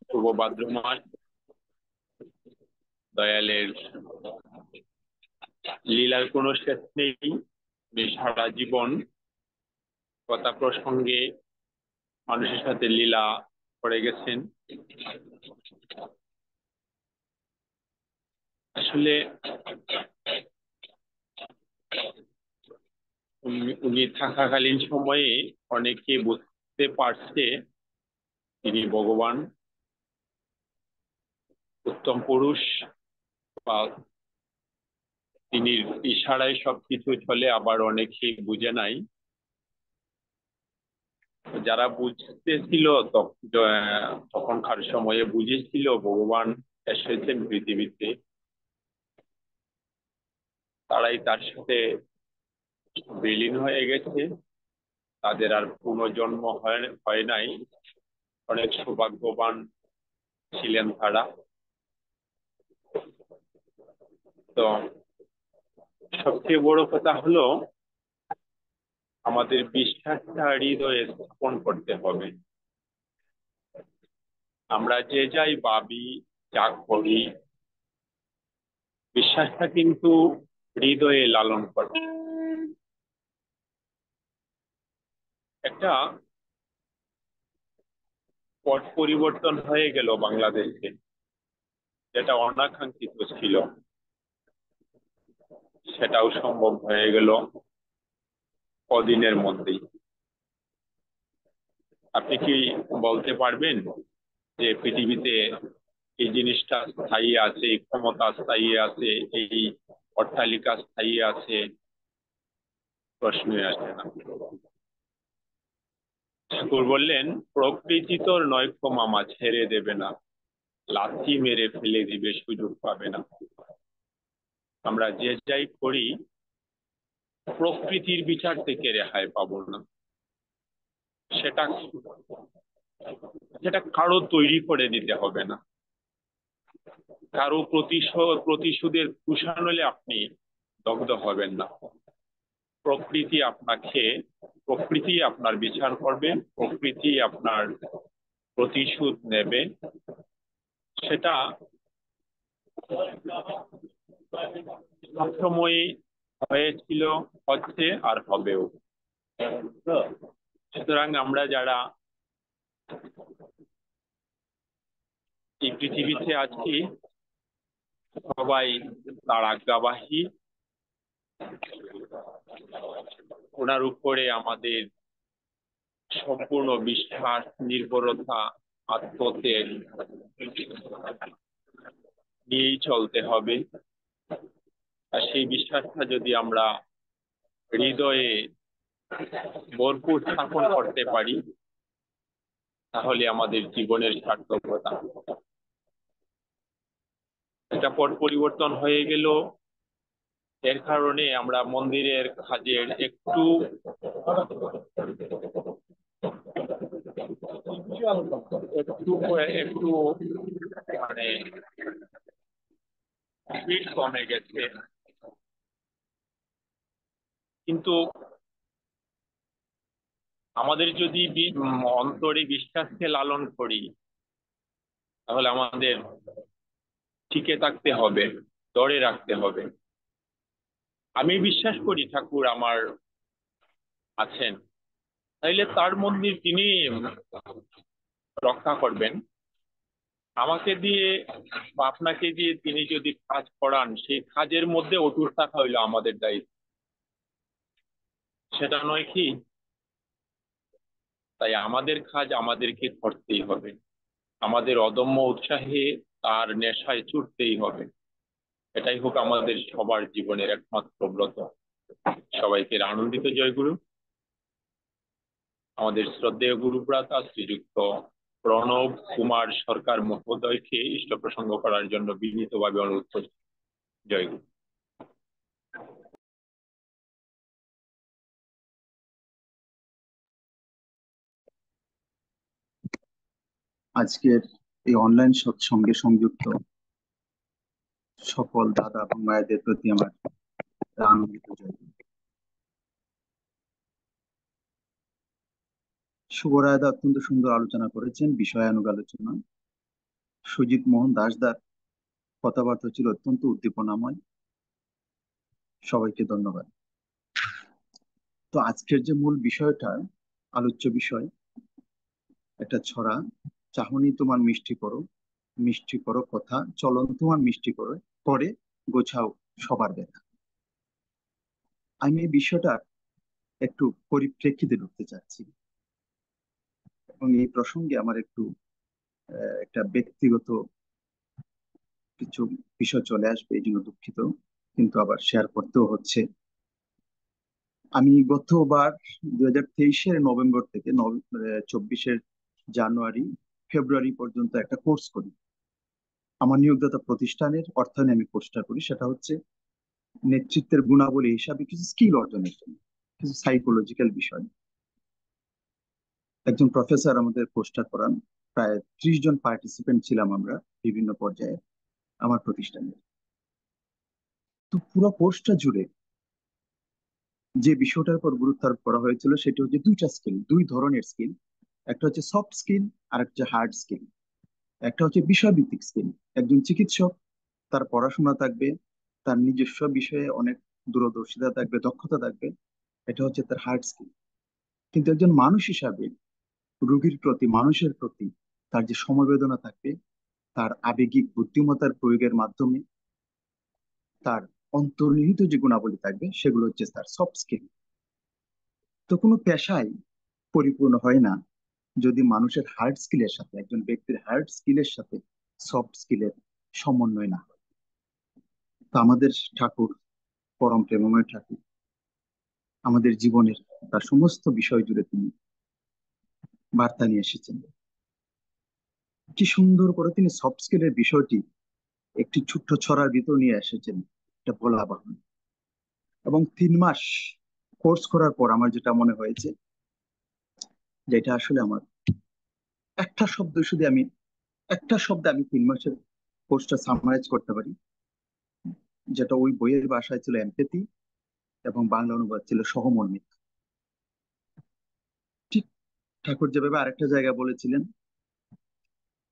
Speaker 2: পূর্ব ভাদ্র মাস। দয়ালের লীলার কোনো শেষ নেই। উনি সারা জীবন কথা প্রসঙ্গে মানুষের সাথে লীলা করে গেছেন। আসলে উনি থাকাকালীন সময়ে অনেকে বুঝতে পারছে তিনি ভগবান, উত্তম পুরুষ, বা তিনি ইশারায় সবকিছু চলে, আবার অনেকে বুঝে নাই। যারা বুঝতেছিল তখনকার সময়ে বুঝেছিল ভগবান এসেছেন পৃথিবীতে, তারাই তার সাথে বিলীন হয়ে গেছে। তাদের আর পুনর্জন্ম হয় নাই। অনেক সৌভাগ্যবান ছিলেন তারা। তো সবচেয়ে বড় কথা হলো আমাদের বিশ্বাসটা হৃদয়ে স্থাপন করতে হবে। আমরা যে যাই ভাবি, যা করি, বিশ্বাসটা কিন্তু হৃদয়ে লালন করবে। একটা পট পরিবর্তন হয়ে গেল বাংলাদেশে, যেটা অনাকাঙ্ক্ষিত ছিল, সেটাও সম্ভব হয়ে গেল কদিনের মধ্যেই। আপনি কি বলতে পারবেন যে পৃথিবীতে এই জিনিসটা স্থায়ী আছে, এই ক্ষমতা স্থায়ী আছে, এই অট্টালিকা স্থায়ী আছে? প্রশ্নই আসে না। ঠাকুর বললেন, প্রকৃতি তোর নয়কো মামা, ছেড়ে দেবে না, লাথি মেরে ফেলে দিবে, সুযোগ পাবে না। আমরা যে যাই করি প্রকৃতির বিচার থেকে রেহাই পাবো না। সেটা সেটা কারো তৈরি করে দিতে হবে না। কারো প্রতিশোধের কুশানলে আপনি দগ্ধ হবেন না। প্রকৃতি আপনার বিচার করবে, প্রকৃতি আপনার প্রতিশোধ নেবে। সেটা সবসময় হয়েছিল, হচ্ছে, আর হবেও। সুতরাং আমরা যারা এই পৃথিবীতে আছি সবাই তার আজ্ঞাবাহী। ওনার উপরে আমাদের সম্পূর্ণ বিশ্বাস, নির্ভরতা, আত্মত্যাগ নিয়েই চলতে হবে। আর সেই বিশ্বাসটা যদি আমরা হৃদয়ে ভরপুর স্থাপন করতে পারি, তাহলে আমাদের জীবনের সার্থকতা। এটা পট পরিবর্তন হয়ে গেল, এর কারণে আমরা মন্দিরের কাজের একটু একটু মানে স্পিড কমে গেছে। কিন্তু আমাদের যদি অন্তরে বিশ্বাসকে লালন করি, তাহলে আমাদের টিকে থাকতে হবে, ধরে রাখতে হবে। আমি বিশ্বাস করি ঠাকুর আমার আছেন, তাইলে তার মন্দির তিনি রক্ষা করবেন। আমাকে দিয়ে বা আপনাকে দিয়ে তিনি যদি কাজ করান, সেই কাজের মধ্যে অটুট থাকা হইলো আমাদের দায়িত্ব। সেটা নয় কি? তাই আমাদের কাজ আমাদেরকে করতেই হবে, আমাদের অদম্য উৎসাহে তার নেশায় চড়তেই হবে। এটাই হোক আমাদের সবার জীবনের একমাত্র ব্রত। সবাইকে আনন্দিত জয়গুরু। আমাদের শ্রদ্ধেয় গুরুভ্রাতা শ্রীযুক্ত প্রণব কুমার সরকার মহোদয়কে ইষ্ট প্রসঙ্গ করার জন্য বিনীতভাবে অনুরোধ করছি। জয়গুরু।
Speaker 7: আজকের এই অনলাইন সৎসঙ্গে সংযুক্ত সকল দাদা এবং মায়েদের প্রতি আমার আনন্দিত জয়গুরু। শুভরায়দা অত্যন্ত সুন্দর আলোচনা করেছেন, বিষয়ানুগ আলোচনা। সুজিত মোহন দাসদার কথাবার্তা ছিল অত্যন্ত উদ্দীপনাময়। সবাইকে ধন্যবাদ। তো আজকের যে মূল বিষয়টা, আলোচ্য বিষয়, একটা ছড়া, চাহনি তোমার মিষ্টি করো কথা, চলন তোমার মিষ্টি করো, পরে গোছাও সবার ব্যথা। আমি এই বিষয়টা একটু পরিপ্রেক্ষিতে ঢুকতে চাচ্ছি, এবং এই প্রসঙ্গে আমার একটু একটা ব্যক্তিগত কিছু বিষয় চলে আসবে, এই জন্য দুঃখিত, কিন্তু আবার শেয়ার করতেও হচ্ছে। আমি গতবার 2023-এর নভেম্বর থেকে 24-এর জানুয়ারি ফেব্রুয়ারি পর্যন্ত একটা কোর্স করি। আমার নিয়োগদাতা প্রতিষ্ঠানের অর্থায়নে আমি কোর্সটা করি। সেটা হচ্ছে নেতৃত্বের গুণাবলী হিসাবে কিছু স্কিল অর্জনের জন্য, কিছু সাইকোলজিক্যাল বিষয়। একজন প্রফেসর আমাদের কোর্সটা করান। প্রায় 30 জন পার্টিসিপেন্ট ছিলাম আমরা বিভিন্ন পর্যায়ে আমার প্রতিষ্ঠানে। তো পুরো কোর্সটা জুড়ে যে বিষয়টার উপর গুরুত্ব আরোপ করা হয়েছিল সেটা হচ্ছে দুইটা স্কিল, দুই ধরনের স্কিল। একটা হচ্ছে সফট স্কিল আর একটা হচ্ছে হার্ড স্কিল। একটা হচ্ছে বিষয়ভিত্তিক স্কিল। একজন চিকিৎসক, তার পড়াশোনা থাকবে, তার নিজস্ব বিষয়ে অনেক দূরদর্শিতা থাকবে, দক্ষতা থাকবে, এটা হচ্ছে তার হার্ড স্কিল। কিন্তু একজন মানুষ হিসাবে রোগীর প্রতি, মানুষের প্রতি তার যে সমবেদনা থাকবে, তার আবেগিক বুদ্ধিমত্তার প্রয়োগের মাধ্যমে তার অন্তর্নিহিত যে গুণাবলী থাকবে, সেগুলো হচ্ছে তার সফট স্কিল। তো কোনো পেশাই পরিপূর্ণ হয় না যদি মানুষের হার্ড স্কিলের সাথে, একজন ব্যক্তির হার্ড স্কিলের সাথে সফট স্কিলের সমন্বয় না হয়। তো আমাদের ঠাকুর, পরম প্রেমময় ঠাকুর, আমাদের জীবনের তার সমস্ত বিষয় জুড়ে তিনি বার্তা নিয়ে এসেছেন। কি সুন্দর করে তিনি সফট স্কিলের বিষয়টি একটি ছোট্ট ছড়ার ভিতর নিয়ে এসেছেন, এটা বলা বাহুল্য। এবং 3 মাস কোর্স করার পর আমার যেটা মনে হয়েছে, যে এটা আসলে আমার একটা শব্দ, শুধু আমি একটা শব্দে আমি 3 মাসের কোর্সটা সামারাইজ করতে পারি, যেটা ওই বইয়ের ভাষায় ছিল এমপ্যাথি, এবং বাংলা অনুবাদ ছিল সহমর্মিতা। ঠিক ঠাকুর যেভাবে আরেকটা জায়গায় বলেছিলেন,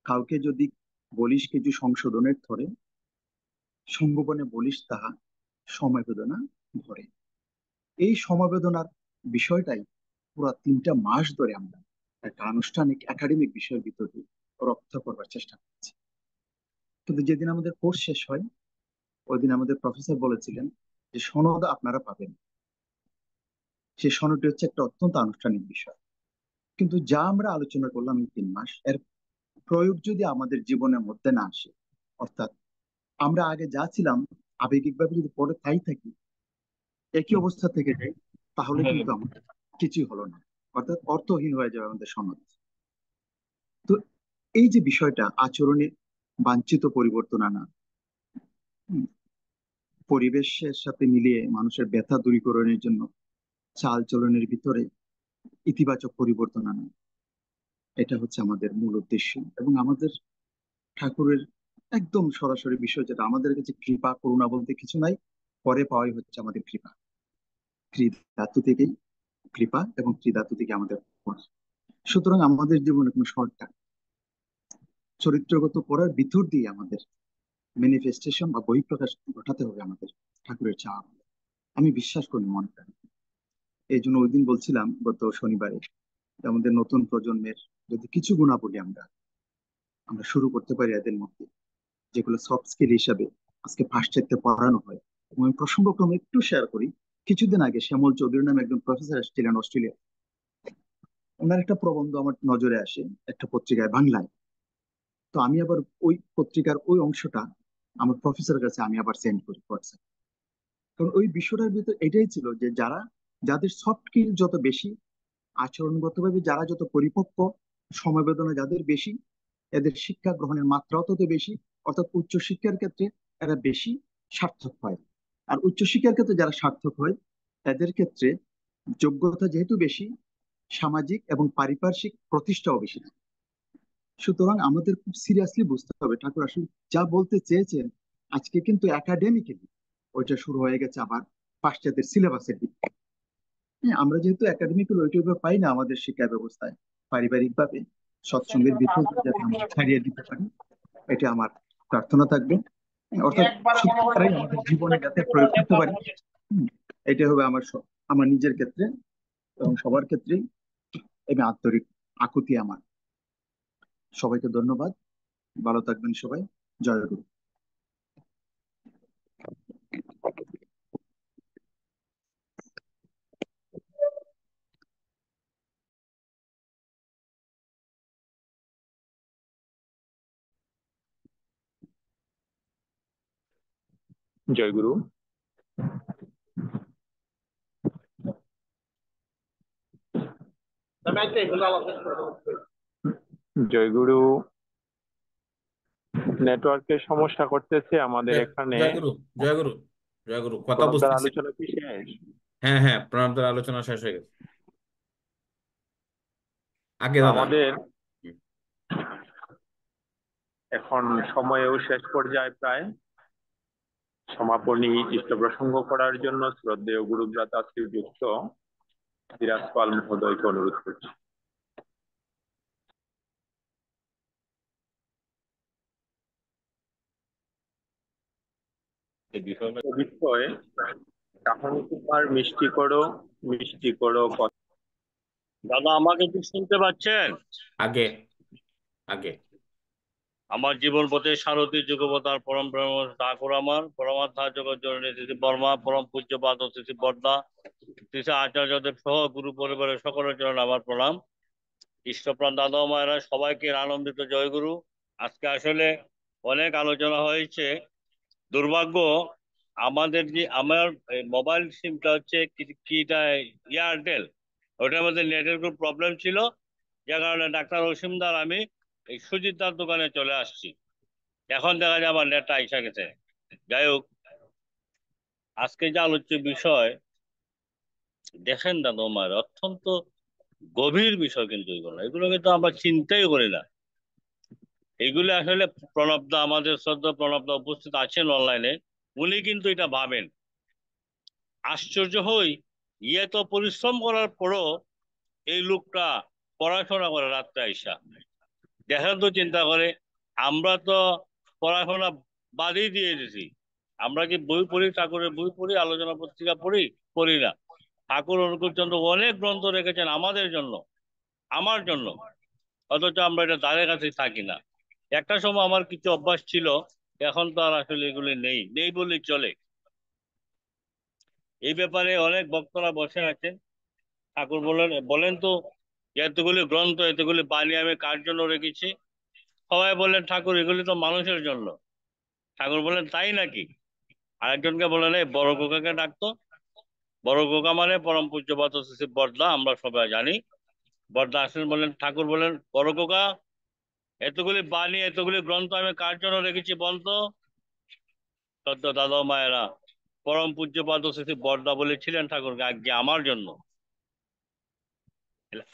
Speaker 7: কাউকে যদি বলিস কিছু সংশোধনের ধরে, সঙ্গোপনে বলিস তাহা সমবেদনা ধরে। এই সমবেদনার বিষয়টাই পুরো 3টা মাস ধরে আমরা একটা আনুষ্ঠানিক একাডেমিক বিষয়ের ভিতর দিয়ে রপ্ত করবার চেষ্টা করছি। কিন্তু যেদিন আমাদের কোর্স শেষ হয়, ওই দিন আমাদের প্রফেসর বলেছিলেন যে সনদ আপনারা পাবেন। সেই সনদটি হচ্ছে একটা অত্যন্ত আনুষ্ঠানিক বিষয়। কিন্তু যা আমরা আলোচনা করলাম এই 3 মাস, এর প্রয়োগ যদি আমাদের জীবনের মধ্যে না আসে, অর্থাৎ আমরা আগে যা ছিলাম আবেগিকভাবে যদি পরে তাই থাকি, একই অবস্থা থেকে যাই, তাহলে কিন্তু আমাদের কিছুই হলো না, অর্থাৎ অর্থহীন হয়ে যাবে আমাদের সমাজ। তো এই যে বিষয়টা, আচরণে বাঞ্ছিত পরিবর্তন আনা, হুম, পরিবেশের সাথে মিলিয়ে মানুষের ব্যথা দূরীকরণের জন্য চাল চলনের ভিতরে ইতিবাচক পরিবর্তন আনা, এটা হচ্ছে আমাদের মূল উদ্দেশ্য। এবং আমাদের ঠাকুরের একদম সরাসরি বিষয়, যেটা আমাদের কাছে কৃপা করুণা বলতে কিছু নাই, পরে পাওয়াই হচ্ছে আমাদের কৃপা। ধাতু থেকেই কৃপা, এবং ধাতু থেকে আমাদের করুণা। সুতরাং আমাদের জীবনে কোনো শর্টকাট, চরিত্রগত করার ভিতর দিয়ে আমাদের ম্যানিফেস্টেশন বা বহিঃপ্রকাশ ঘটাতে হবে আমাদের ঠাকুরের চাওয়া। আমি বিশ্বাস করি, মনে করি। এই জন্য ওই দিন বলছিলাম গত শনিবারে, যে আমাদের নতুন প্রজন্মের যদি কিছু গুণাবলী আমরা আমরা শুরু করতে পারি এদের মধ্যে, যেগুলো সফট স্কিল হিসাবে আজকে পাশ্চাত্যে পড়ানো হয়। এবং আমি প্রসঙ্গক্রমে একটু শেয়ার করি কিছুদিন আগে শ্যামল চৌধুরী নামে একজন প্রফেসর এসেছিলেন অস্ট্রেলিয়া। ওনার একটা প্রবন্ধ আমার নজরে আসে একটা পত্রিকায়, বাংলায়। তো আমি আবার ওই পত্রিকার ওই অংশটা আমার প্রফেসরের কাছে আমি আবার সেন্ড করি হোয়াটসঅ্যাপ। কারণ ওই বিষয়টার ভিতর এটাই ছিল যে যাদের সফট স্কিল যত বেশি, আচরণগতভাবে যারা যত পরিপক্ক, সমবেদনা যাদের বেশি, এদের শিক্ষা গ্রহণের মাত্রাও তত বেশি। অর্থাৎ উচ্চশিক্ষার ক্ষেত্রে এরা বেশি সার্থক হয়। আর উচ্চশিক্ষার ক্ষেত্রে যারা সার্থক হয়, এদের ক্ষেত্রে যোগ্যতা যেহেতু বেশি, সামাজিক এবং পারিপার্শ্বিক প্রতিষ্ঠাও বেশি। সুতরাং আমাদের খুব সিরিয়াসলি বুঝতে হবে ঠাকুর আসলে যা বলতে চেয়েছেন। আজকে কিন্তু একাডেমিক্যালি ওইটা শুরু হয়ে গেছে আবার পাশ্চাত্যের সিলেবাসের দিক। হ্যাঁ, আমরা যেহেতু একাডেমিক্যাল ওইটা পাই না আমাদের শিক্ষা ব্যবস্থায়, পারিবারিক ভাবে সৎসঙ্গের বিষয়গুলো যাতে আমরা ছাড়িয়ে দিতে পারি, এটা আমার প্রার্থনা থাকবে। অর্থাৎ সত্যিকারাই আমাদের জীবনে যাতে প্রয়োগ করতে পারি। হুম, এটা হবে আমার নিজের ক্ষেত্রে এবং সবার ক্ষেত্রেই এবং আন্তরিক আকুতি আমার। সবাইকে ধন্যবাদ, ভালো থাকবেন সবাই। জয় গুরু।
Speaker 2: জয়গুরু। জয়গুরু। নেটওয়ার্কের সমস্যা করতেছে আমাদের এখানে।
Speaker 1: জয়গুরু। জয়গুরু। জয়গুরু, কথা
Speaker 2: প্রণবদার
Speaker 1: বুঝতেছি।
Speaker 2: আলোচনা কি শেষ?
Speaker 1: হ্যাঁ হ্যাঁ, প্রণামদের আলোচনা শেষ হয়ে গেছে। আগে দাদা।
Speaker 2: আমাদের
Speaker 1: হুম।
Speaker 2: এখন সময়েও শেষ পর্যায়ে প্রায়। সমাপনী ইষ্ট প্রসঙ্গ করার জন্য শ্রদ্ধেয় গুরুভ্রাতা শ্রীযুক্ত ধীরাজ পাল মহোদয়কে অনুরোধ করছি।
Speaker 1: এই বিষয়
Speaker 2: বিষয়ে কাহানি কুমার মিষ্টি করো কথা।
Speaker 8: দাদা আমাকে কি শুনতে পাচ্ছেন?
Speaker 1: আগে আগে
Speaker 8: আমার জীবন পথে সারথী যুগবতার পরম প্রেম ঠাকুর আমার পরমাত্মা জগৎ জননী তিথি বর্মা পরম পূজ্যপাদ তিথি বর্দা তিথি আচার্যদেব সহ গুরু পরিবারের সকলের জন্য আমার প্রণাম। ইষ্টপ্রাণ দাদা মায়েরা সবাইকে আনন্দিত জয়গুরু। আজকে আসলে অনেক আলোচনা হয়েছে। দুর্ভাগ্য আমাদের যে আমার মোবাইল সিমটা হচ্ছে কিটা এয়ারটেল, ওটার মধ্যে নেটের খুব প্রবলেম ছিল, যার কারণে ডাক্তার অসীমদার আমি এই সুজিতদার দোকানে চলে আসছি। এখন দেখা যায় আমার নেটটা আইসা গেছে। যাই হোক, আজকে যে আলোচ্য বিষয় দেখেন দাদা আমার অত্যন্ত গভীর বিষয়, কিন্তু এগুলো কিন্তু আমরা চিন্তাই করি না। এগুলো আসলে প্রণবদা, আমাদের শ্রদ্ধা প্রণবদা উপস্থিত আছেন অনলাইনে, উনি কিন্তু এটা ভাবেন। আশ্চর্য হই, এত পরিশ্রম করার পরও এই লোকটা পড়াশোনা করে রাত্রে আইসা। দেখেন তো, চিন্তা করে, আমরা তো পড়াশোনা বাদই দিয়ে দিছি। আমরা কি বই পড়ি? ঠাকুরের বই পড়ি, আলোচনা পত্রিকা পড়ি? পড়ি না। ঠাকুর অনুকূল চন্দ্র অনেক গ্রন্থ রেখেছেন আমাদের জন্য, আমার জন্য, অথচ আমরা এটা দ্বারের কাছে থাকি না। একটা সময় আমার কিছু অভ্যাস ছিল, এখন তো আর আসলে এগুলি নেই, নেই বললেই চলে। এই ব্যাপারে অনেক বক্তারা বসে আছেন। ঠাকুর বলেন বলেন তো, এতগুলি গ্রন্থ, এতগুলি বাণী আমি কার জন্য রেখেছি? সবাই বললেন ঠাকুর এগুলি তো মানুষের জন্য। ঠাকুর বলেন তাই নাকি? আরেকজনকে বলেন এই বড় গোকাকে ডাকতো। বড় গোকা মানে পরম পূজ্যপাত শ্রী বর্দা, আমরা সবাই জানি। বর্দা আসেন, বলেন ঠাকুর বলেন বড় গোকা এতগুলি বাণী, এতগুলি গ্রন্থ আমি কার জন্য রেখেছি বলতো? সত্য দাদা মায়েরা, পরম পূজ্যপাত শ্রী বর্দা বলেছিলেন ঠাকুরকে আজ্ঞে আমার জন্য।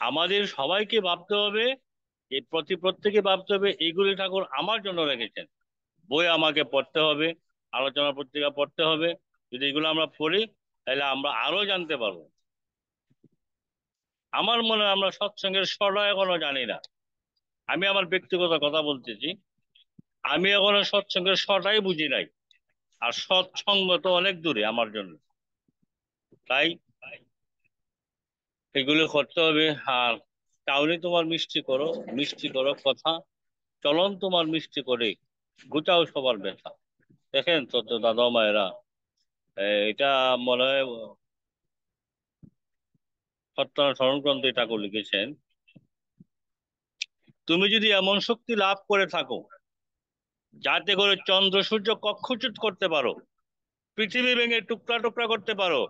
Speaker 8: আমাদের সবাইকে ভাবতে হবে, এই প্রত্যেকে ভাবতে হবে এইগুলি ঠাকুর আমার জন্য রেখেছেন। বই আমাকে পড়তে হবে, আলোচনা পত্রিকা পড়তে হবে। যদি এগুলো আমরা পড়ি, তাহলে আমরা আরো জানতে পারবো। আমার মনে হয় আমরা সৎসঙ্গের স্বরটা এখনো জানি না। আমি আমার ব্যক্তিগত কথা বলতেছি, আমি এখনো সৎসঙ্গের স্বরটাই বুঝি নাই। আর সৎসঙ্গ তো অনেক দূরে আমার জন্য। তাই এগুলো করতে হবে। আর কাউনি তোমার মিষ্টি করো কথা, চলন তোমার মিষ্টি করে গুটাও সবার ব্যথা। দেখেন তো দাদা মায়েরা, এটা মনে হয় সত্যনারায়ণ শরণগ্রন্থে ঠাকুর লিখেছেন, তুমি যদি এমন শক্তি লাভ করে থাকো যাতে করে চন্দ্র সূর্য কক্ষচ্যুত করতে পারো, পৃথিবী ভেঙে টুকরা টুকরা করতে পারো,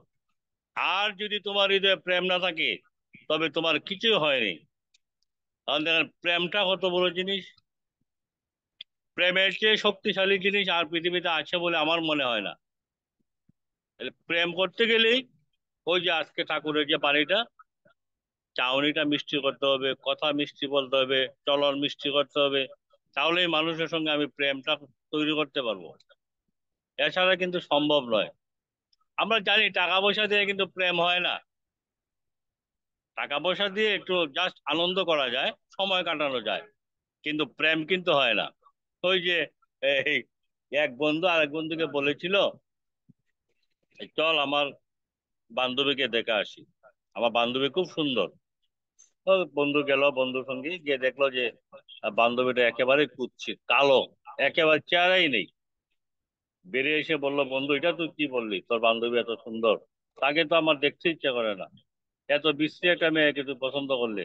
Speaker 8: আর যদি তোমার হৃদয়ে প্রেম না থাকে তবে তোমার কিছুই হয়নি। কারণ দেখেন প্রেমটা কত বড় জিনিস, প্রেমের চেয়ে শক্তিশালী জিনিস আর পৃথিবীতে আছে বলে আমার মনে হয় না। তাহলে প্রেম করতে গেলেই ওই যে আজকে ঠাকুরের যে বাণীটা, চাউনিটা মিষ্টি করতে হবে, কথা মিষ্টি বলতে হবে, চলন মিষ্টি করতে হবে, তাহলেই মানুষের সঙ্গে আমি প্রেমটা তৈরি করতে পারবো। এছাড়া কিন্তু সম্ভব নয়। আমরা জানি টাকা পয়সা দিয়ে কিন্তু প্রেম হয় না, টাকা পয়সা দিয়ে একটু জাস্ট আনন্দ করা যায়, সময় কাটানো যায়, কিন্তু প্রেম কিন্তু হয় না। ওই যে এই এক বন্ধু আরেক বন্ধুকে বলেছিল, চল আমার বান্ধবীকে দেখে আসি, আমার বান্ধবী খুব সুন্দর। তো বন্ধু গেল, বন্ধুর সঙ্গে গিয়ে দেখলো যে বান্ধবীটা একেবারে কুৎসিত, কালো, একেবারে চেহারাই নেই। বেরিয়ে এসে বললো, বন্ধু এটা তুই কি বললি, তোর বান্ধবী এত সুন্দর, তাকে তো আমার দেখতে ইচ্ছে করে না, এত বিশ্রী একটা মেয়েকে তুই পছন্দ করলে।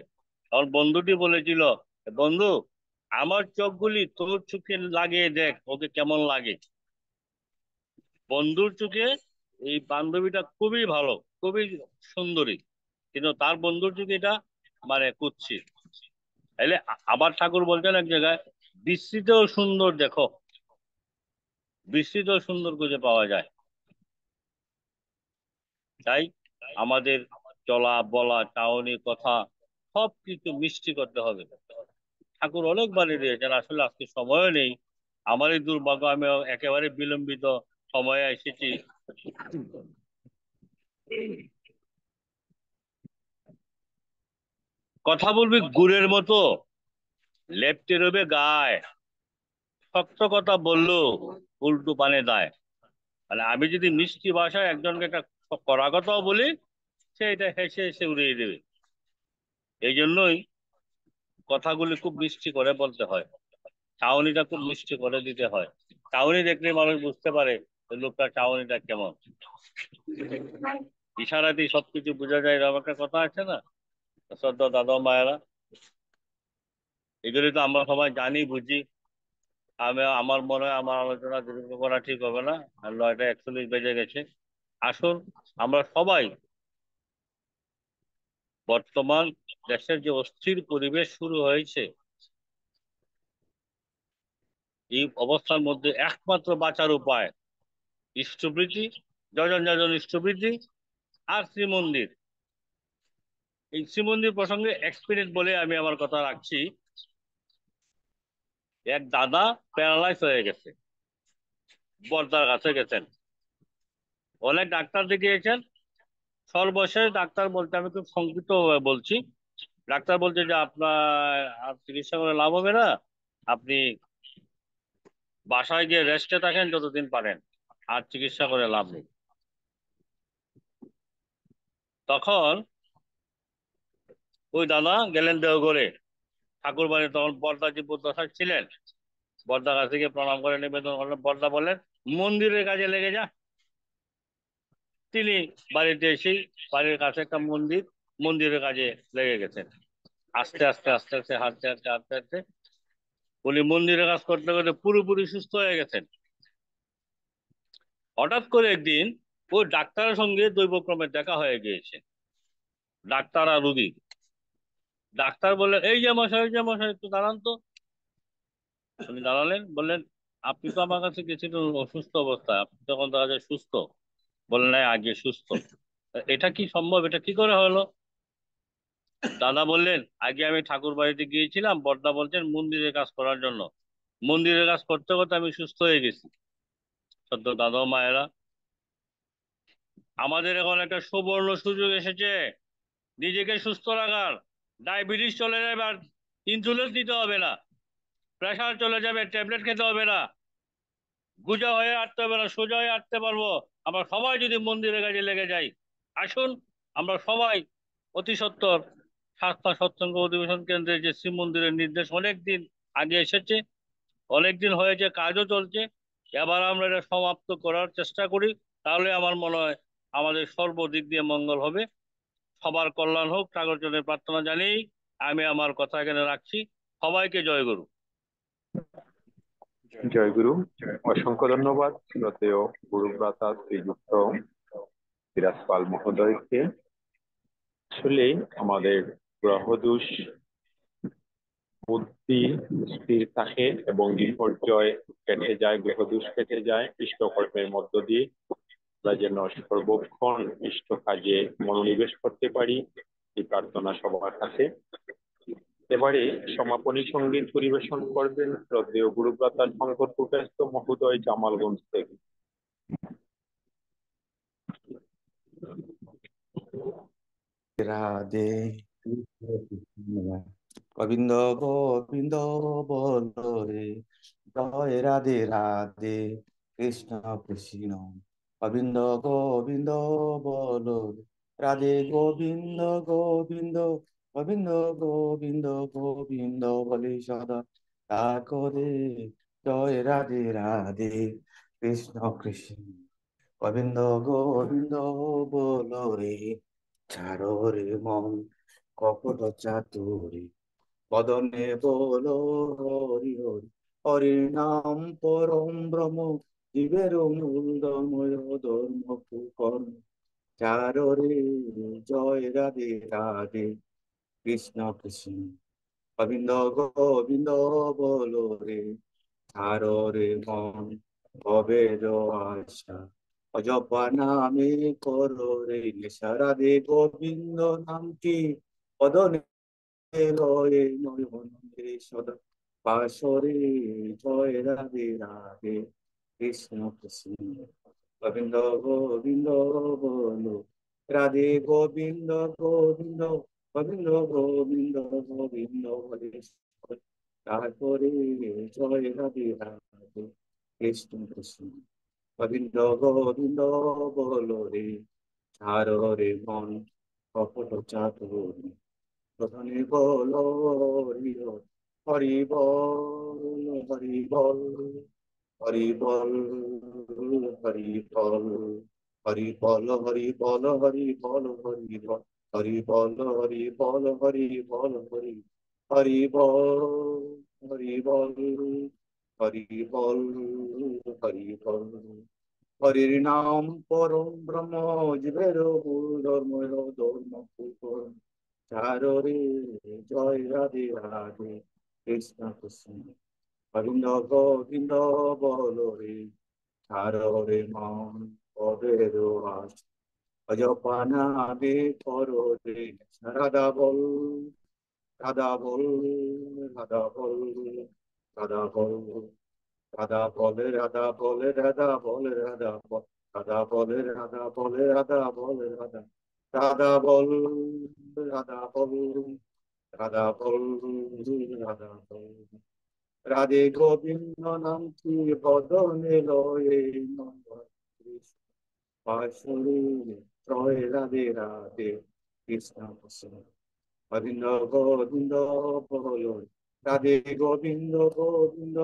Speaker 8: তখন বন্ধুটি বলেছিল, বন্ধু আমার চোখগুলি তোর চোখে লাগিয়ে দেখ ওকে কেমন লাগে। বন্ধুর চোখে এই বান্ধবীটা খুবই ভালো, খুবই সুন্দরী, কিন্তু তার বন্ধুর চোখে এটা মানে কুৎসিত। তাইলে আবার ঠাকুর বলছেন এক জায়গায়, বিশ্রীতেও সুন্দর দেখো, বিশ্রীতেও সুন্দর খুঁজে পাওয়া যায়। তাই আমাদের চলা বলা চাউনি কথা সবকিছু মিষ্টি করতে হবে। ঠাকুর অনেকবারই দিয়েছেন, আসলে আজকে সময়ও নেই, আমারই দুর্ভাগ্য, আমি একেবারে বিলম্বিত সময়ে এসেছি। কথা বলবি গুড়ের মতো, লেপ্টে রবে গায়, শক্ত কথা বললো উল্টো পানে দায়। মানে আমি যদি মিষ্টি ভাষায় একজনকে একটা কড়া কথাও বলি, সে এটা হেসে হেসে উড়িয়ে দেবে। এই জন্যই কথাগুলি খুব মিষ্টি করে বলতে হয়, চাউনিটা খুব মিষ্টি করে দিতে হয়। চাউনি দেখলে মানুষ বুঝতে পারে যে লোকটা চাউনিটা কেমন। ইশারাতেই সবকিছু বোঝা যায়, এরকম একটা কথা আছে না? শ্রদ্ধা দাদা মায়েরা, এগুলি তো আমরা সবাই জানি বুঝি। আমার মনে হয় আমার আলোচনা দীর্ঘ করা ঠিক হবে না, আর 9টা 41 বেজে গেছে। আসুন আমরা সবাই বর্তমান দেশের যে অস্থির পরিবেশ শুরু হয়েছে, এই অবস্থার মধ্যে একমাত্র বাঁচার উপায় ইষ্টবৃতি, যজন যজন ইষ্টবৃতি আর শ্রীমন্দির। এই শ্রীমন্দির প্রসঙ্গে এক্সপিরিয়েন্স বলে আমি আমার কথা রাখছি। এক দাদা প্যারালাইজ হয়ে গেছে, বর্দার কাছে গেছেন, অনেক ডাক্তার দেখিয়েছেন, সর্বশেষ ডাক্তার বলতে, আমি খুব সংক্ষিপ্ত বলছি, ডাক্তার বলছে যে আপনার আর চিকিৎসা করে লাভ হবে না, আপনি বাসায় গিয়ে রেস্টে থাকেন যতদিন পারেন, আর চিকিৎসা করে লাভ নেই। তখন ওই দাদা গেলেন দেওঘরে ঠাকুর বাড়ি, তখন বর্দাজি প্রত্যাশা ছিলেন, বর্দার কাছে গিয়ে প্রণাম করে নিবেদন করলেন। বর্দা বললেন, মন্দিরের কাজে লেগে যা। তিনি বাড়িতে এসেই বাড়ির কাছে একটা মন্দির, মন্দিরের কাজে লেগে গেছেন। আস্তে আস্তে আস্তে আস্তে হাঁটতে হাঁটতে হাঁটতে হাঁটতে উনি মন্দিরের কাজ করতে করতে পুরোপুরি সুস্থ হয়ে গেছেন। হঠাৎ করে একদিন ওই ডাক্তারের সঙ্গে দৈবক্রমে দেখা হয়ে গিয়েছে, ডাক্তার আর রুগী। ডাক্তার বললেন, এই যে মশাই, এই যে মশাই, একটু দাঁড়ান তো। উনি দাঁড়ালেন, বললেন, আপনি তো আমার কাছে গেছিলেন অসুস্থ অবস্থায়, আপনি তখন দেখা যায় সুস্থ। বললেন, না আগে সুস্থ। এটা কি সম্ভব, এটা কি করে হলো? দাদা বললেন, আগে আমি ঠাকুর বাড়িতে গিয়েছিলাম, বর্দা বলছেন মন্দিরের কাজ করার জন্য, মন্দিরের কাজ করতে করতে আমি সুস্থ হয়ে গেছি। সদ্য দাদা ও মায়েরা, আমাদের এখন একটা সুবর্ণ সুযোগ এসেছে নিজেকে সুস্থ রাখার। ডায়াবেটিস চলে যাবে, আর ইনসুলিন দিতে হবে না, প্রেশার চলে যাবে, ট্যাবলেট খেতে হবে না, গুজা হয়ে হাঁটতে হবে না, সোজা হয়ে হাঁটতে পারবো। আমরা সবাই যদি মন্দিরের কাজে লেগে যাই, আসুন আমরা সবাই অতি সত্বর শাস্তা সৎসঙ্গ অধিবেশন কেন্দ্রে যে শ্রীমন্দিরের নির্দেশ অনেকদিন আগে এসেছে, অনেকদিন হয়েছে, কাজও চলছে, এবার আমরা এটা সমাপ্ত করার চেষ্টা করি, তাহলে আমার মনে হয় আমাদের সর্বদিক দিয়ে মঙ্গল হবে। সবার কল্যাণ হোক ঠাকুর চরণে প্রার্থনা জানিয়ে আমি আমার কথা এখানে রাখছি। সবাইকে জয় গুরু।
Speaker 2: জয় গুরু। অসংখ্য ধন্যবাদ শ্রদ্ধেয় গুরুভ্রাতা শ্রীযুক্ত বিরাজ পাল মহোদয়কে। আসলে আমাদের গ্রহদোষ বুদ্ধি স্থির থাকে এবং বিপর্যয় কেটে যায়, গ্রহদোষ কেটে যায় ইষ্টকর্মের মধ্য দিয়ে। আমরা যেন সর্বক্ষণ ইষ্ট কাজে মনোনিবেশ করতে পারি, এই প্রার্থনা সবার কাছে। এবারে সমাপনী সঙ্গীত পরিবেশন করবেন শ্রদ্ধেয় গুরুভ্রাতা শঙ্কর প্রকাশিত মহোদয় জামালগঞ্জ থেকে।
Speaker 9: রাধে গোবিন্দ গোবিন্দ বল রে, জয় রাধে রাধে কৃষ্ণ কৃষ্ণ গোবিন্দ গোবিন্দ বল রে, রাধে গোবিন্দ গোবিন্দ গোবিন্দ গোবিন্দ গোবিন্দ বলে সদা তা করে, জয় রাধে রাধে কৃষ্ণ কৃষ্ণ গোবিন্দ গোবিন্দ বল রে, ছাড়ো রে মন কপট চাতুরি, বদনে বলো হরি হরি, হরি নাম পরম ব্রহ্ম, জীবের মূলধর্ময় ধর্ম কর্ম, চারো রে, জয় রাধে রাধে কৃষ্ণ কৃষ্ণ গোবিন্দ গোবিন্দ বলো রে, ছাড়ো রে মন ভবের আশা, অজপা নামে করো রে নেশা, রাধে গোবিন্দ নামটি বদনে লয়ে নয়ন রে সদা বাসরে, জয় রাধে রাধে কৃষ্ণ কৃষ্ণ গোবিন্দ গোবিন্দ বলো, রাধে গোবিন্দ গোবিন্দ গোবিন্দ গোবিন্দ গোবিন্দ হরে, তারপরে জয় রাধে রাধে কৃষ্ণ কৃষ্ণ গোবিন্দ গোবিন্দ বলো রে, ছাড়ো রে মন কপট চাতুরি, প্রধানে বলো হরি হরি, হরি বল হরি বল, হরি বল হরি বল, হরি বল হরি বল, হরি বল হরি বল, হরি বল হরি বল, হরি বল হরি, হরি বল হরি বল, হরি বল হরি বল, হরির নাম পরম ব্রহ্ম, জীবের মূল ধর্ম ধর্ম কুকর্ম, চারো রে, জয় রাধে রাধে কৃষ্ণ কৃষ্ণ গোবিন্দ গোবিন্দ বলো রে, ছাড়ো রে মন ভবের আশা, অজপা নামে করো রে নেশা, রাধা বল রাধা বল রাধা বল রাধা বল, রাধা বলে রাধা বলে রাধা বলে রাধা বল, রাধা বলে রাধা বলে রাধা বলে রাধা, রাধা বল রাধা বল রাধা বল রাধা বল, রাধে গোবিন্দ নাম কি বদনে লয়ে বাসরে, জয় রাধে রাধে কৃষ্ণ কৃষ্ণ গোবিন্দ গোবিন্দ বলো, রাধে গোবিন্দ গোবিন্দ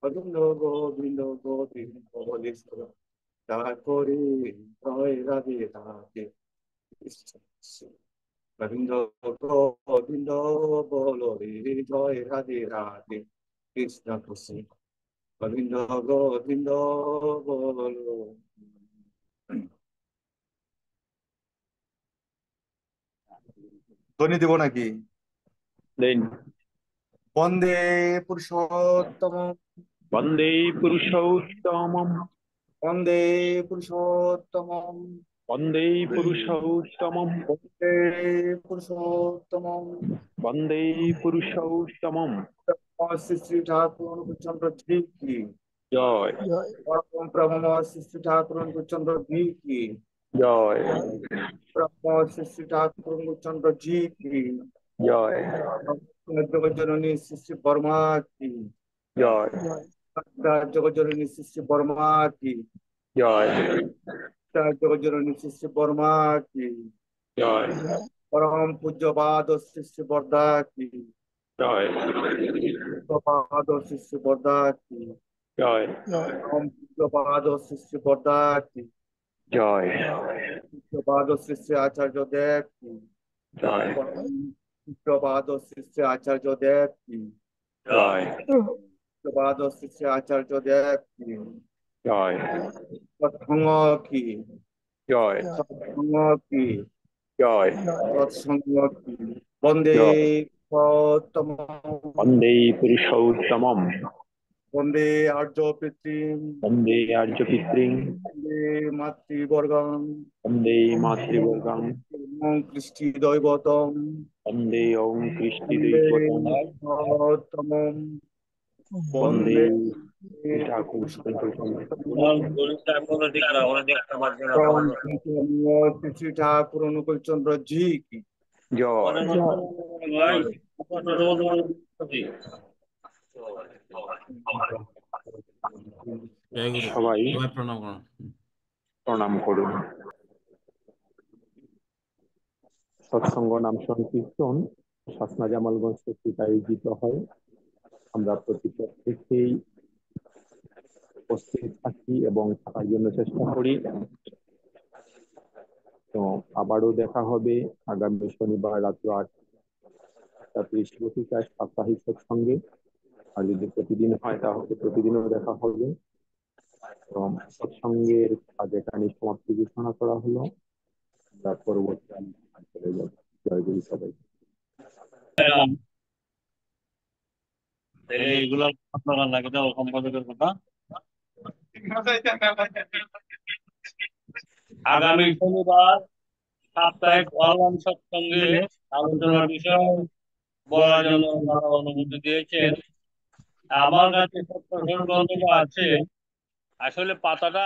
Speaker 9: গোবিন্দ গোবিন্দ গোবিন্দ বলে তারপরে, জয় রাধে রাধে কৃষ্ণ কৃষ্ণ গোবিন্দ গোবিন্দ বলো রে, জয় রাধে রাধে কৃষ্ণ কৃষ্ণ গোবিন্দ গোবিন্দ বলো। ধ্বনি দিব নাকি?
Speaker 2: দিন।
Speaker 9: বন্দে পুরুষোত্তম,
Speaker 2: বন্দে পুরুষোত্তমম,
Speaker 9: বন্দে পুরুষোত্তম,
Speaker 2: বন্দে পুরুষোত্তমম,
Speaker 9: বন্দে পুরুষোত্তম,
Speaker 2: বন্দে পুরুষোত্তমম।
Speaker 9: শ্রী শ্রী ঠাকুর অনুকূলচন্দ্র জি কি
Speaker 2: জয়
Speaker 9: পরম ব্রহ্ম, শ্রী শ্রী ঠাকুর অনুকূলচন্দ্র জি কি
Speaker 2: জয়
Speaker 9: ব্রহ্ম, শ্রী শ্রী ঠাকুর অনুকূলচন্দ্র জি কি
Speaker 2: জয়
Speaker 9: জগজ্জননী শ্রী শ্রী বর্মা কি
Speaker 2: জয়
Speaker 9: জগজ্জননী শ্রী শ্রী বর্মা কি
Speaker 2: জয়
Speaker 9: জগজ্জননী শ্রী শ্রী বর্মা কি
Speaker 2: জয়
Speaker 9: পরম পূজ্যপাদ শ্রী শ্রী বর্দা কি
Speaker 2: জয়
Speaker 9: পূজ্যপাদ শ্রী শ্রী বর্দা কি
Speaker 2: জয়
Speaker 9: পরম পূজ্যপাদ শ্রী শ্রী বর্দা কি
Speaker 2: জয়
Speaker 9: পূজ্যপাদ শ্রী শ্রী আচার্য দেব কি
Speaker 8: জয়
Speaker 9: সুপ্রভাত ও শ্রী শ্রী আচার্য দেব কি
Speaker 8: জয়
Speaker 9: সুপ্রভাত ও শ্রী শ্রী আচার্য দেব কি
Speaker 8: জয়
Speaker 9: সৎসঙ্গ কি
Speaker 8: জয়
Speaker 9: সৎসঙ্গ কি
Speaker 8: জয়
Speaker 9: সৎসঙ্গ কি বন্দে
Speaker 8: জয়
Speaker 9: গৌতম
Speaker 8: বন্দে পুরুষোত্তমম
Speaker 9: বন্দে আর্য পিতৃম
Speaker 8: বন্দে আর্য পিতৃং
Speaker 9: বন্দে মাতৃবর্গম
Speaker 8: বন্দে মাতৃবর্গং
Speaker 9: কৃষ্টি দৈবতম
Speaker 8: বন্দে ওং
Speaker 9: বন্দে
Speaker 8: কৃষ্ণদৈবতম
Speaker 9: গৌতমম
Speaker 8: বন্দে
Speaker 9: বন্দে
Speaker 8: শ্রী ঠাকুর
Speaker 9: শ্রী ঠাকুর অনুকূল চন্দ্র জি কি
Speaker 8: জয়
Speaker 1: জয় গুরু।
Speaker 8: সবাই
Speaker 1: সবাই প্রণাম করুন।
Speaker 8: প্রণাম করুন। সৎসঙ্গ নাম সংকীর্তন শাসনা জামালগঞ্জ কর্তৃক আয়োজিত হয়। আমরা প্রতি প্রত্যেকেই উপস্থিত থাকি এবং থাকার জন্য চেষ্টা করি। তো আবারও দেখা হবে আগামী শনিবার রাত্র 8:30 সাপ্তাহিক সৎসঙ্গে। আর যদি প্রতিদিন হয় তাহলে প্রতিদিনও দেখা হবে। তো সৎসঙ্গের কাজ এখানে সমাপ্তি ঘোষণা করা হলো। আমরা পরবর্তী আলোচনায় চলে যাব। জয় গুরু সবাই।
Speaker 10: এগুলো আপনারা লাগে দাও সম্পাদকের কথা। আগামী শনিবার সাপ্তাহিক অনলাইন সৎসঙ্গে আলোচনার বিষয় বলার জন্য তারা অনুমতি দিয়েছেন। আমার কাছে সপ্তাহ গ্রন্থটা আছে, আসলে পাতাটা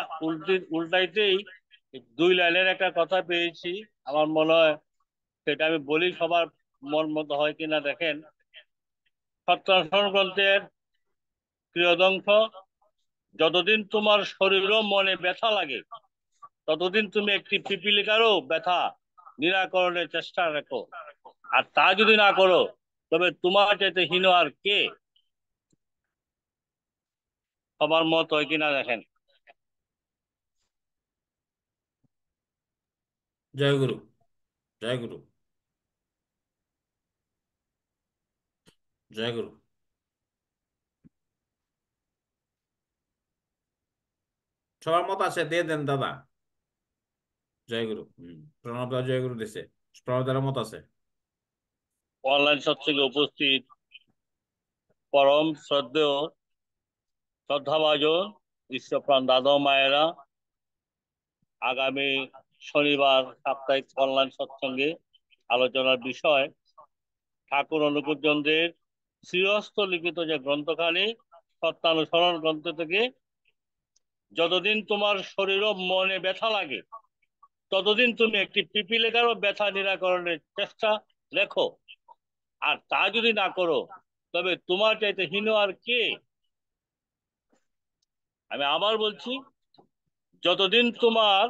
Speaker 10: উল্টাইতেই 2 লাইনের একটা কথা পেয়েছি। আমার মনে হয় সেটা আমি বলি, সবার মন মতো হয় কিনা দেখেন। সত্যানুসরণ গ্রন্থের ক্রিয়দংশ, যতদিন তোমার শরীর ও মনে ব্যথা লাগে ততদিন তুমি একটি পিপিলিকারও ব্যথা নিরাকরণের চেষ্টা রাখো, আর তা যদি না করো তবে তোমার চাইতে হীন আর কে। সবার মত হয় কিনা দেখেন।
Speaker 1: জয় গুরু। জয় গুরু। জয় গুরু। সবার মত আছে, দিয়ে দেন দাদা। জয় গুরু। প্রণব দা জয় গুরু দিছে। প্রণব দার মত আছে।
Speaker 10: অনলাইন সৎসঙ্গে উপস্থিত পরম শ্রদ্ধেয় শ্রদ্ধাভাজন বিশ্বপ্রাণ দাদা মায়েরা, আগামী শনিবার সাপ্তাহিক অনলাইন সৎসঙ্গে আলোচনার বিষয় ঠাকুর অনুকূল চন্দ্রের শ্রীহস্ত লিখিত যে গ্রন্থখানি সত্যানুসরণ গ্রন্থ থেকে, যতদিন তোমার শরীর ও মনে ব্যথা লাগে ততদিন তুমি একটি পিপিলিকারও ব্যথা নিরাকরণের চেষ্টা রেখো, আর তা যদি না করো তবে তোমার চাইতে হীন আর কে। আমি আবার বলছি, যতদিন তোমার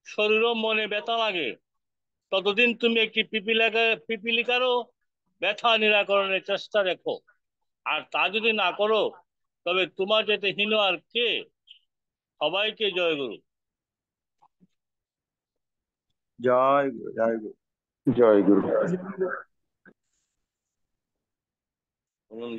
Speaker 10: শরীর ও মনে ব্যথা লাগে ততদিন তুমি একটি পিপিলিকারও ব্যথা নিরাকরণের চেষ্টা রেখো, আর তা যদি না করো তবে তোমার চাইতে হীন আর কে। সবাইকে জয় গুরু।
Speaker 7: জয় গুরু জয় গুরু।
Speaker 8: জয় গুরু।
Speaker 10: বলুন।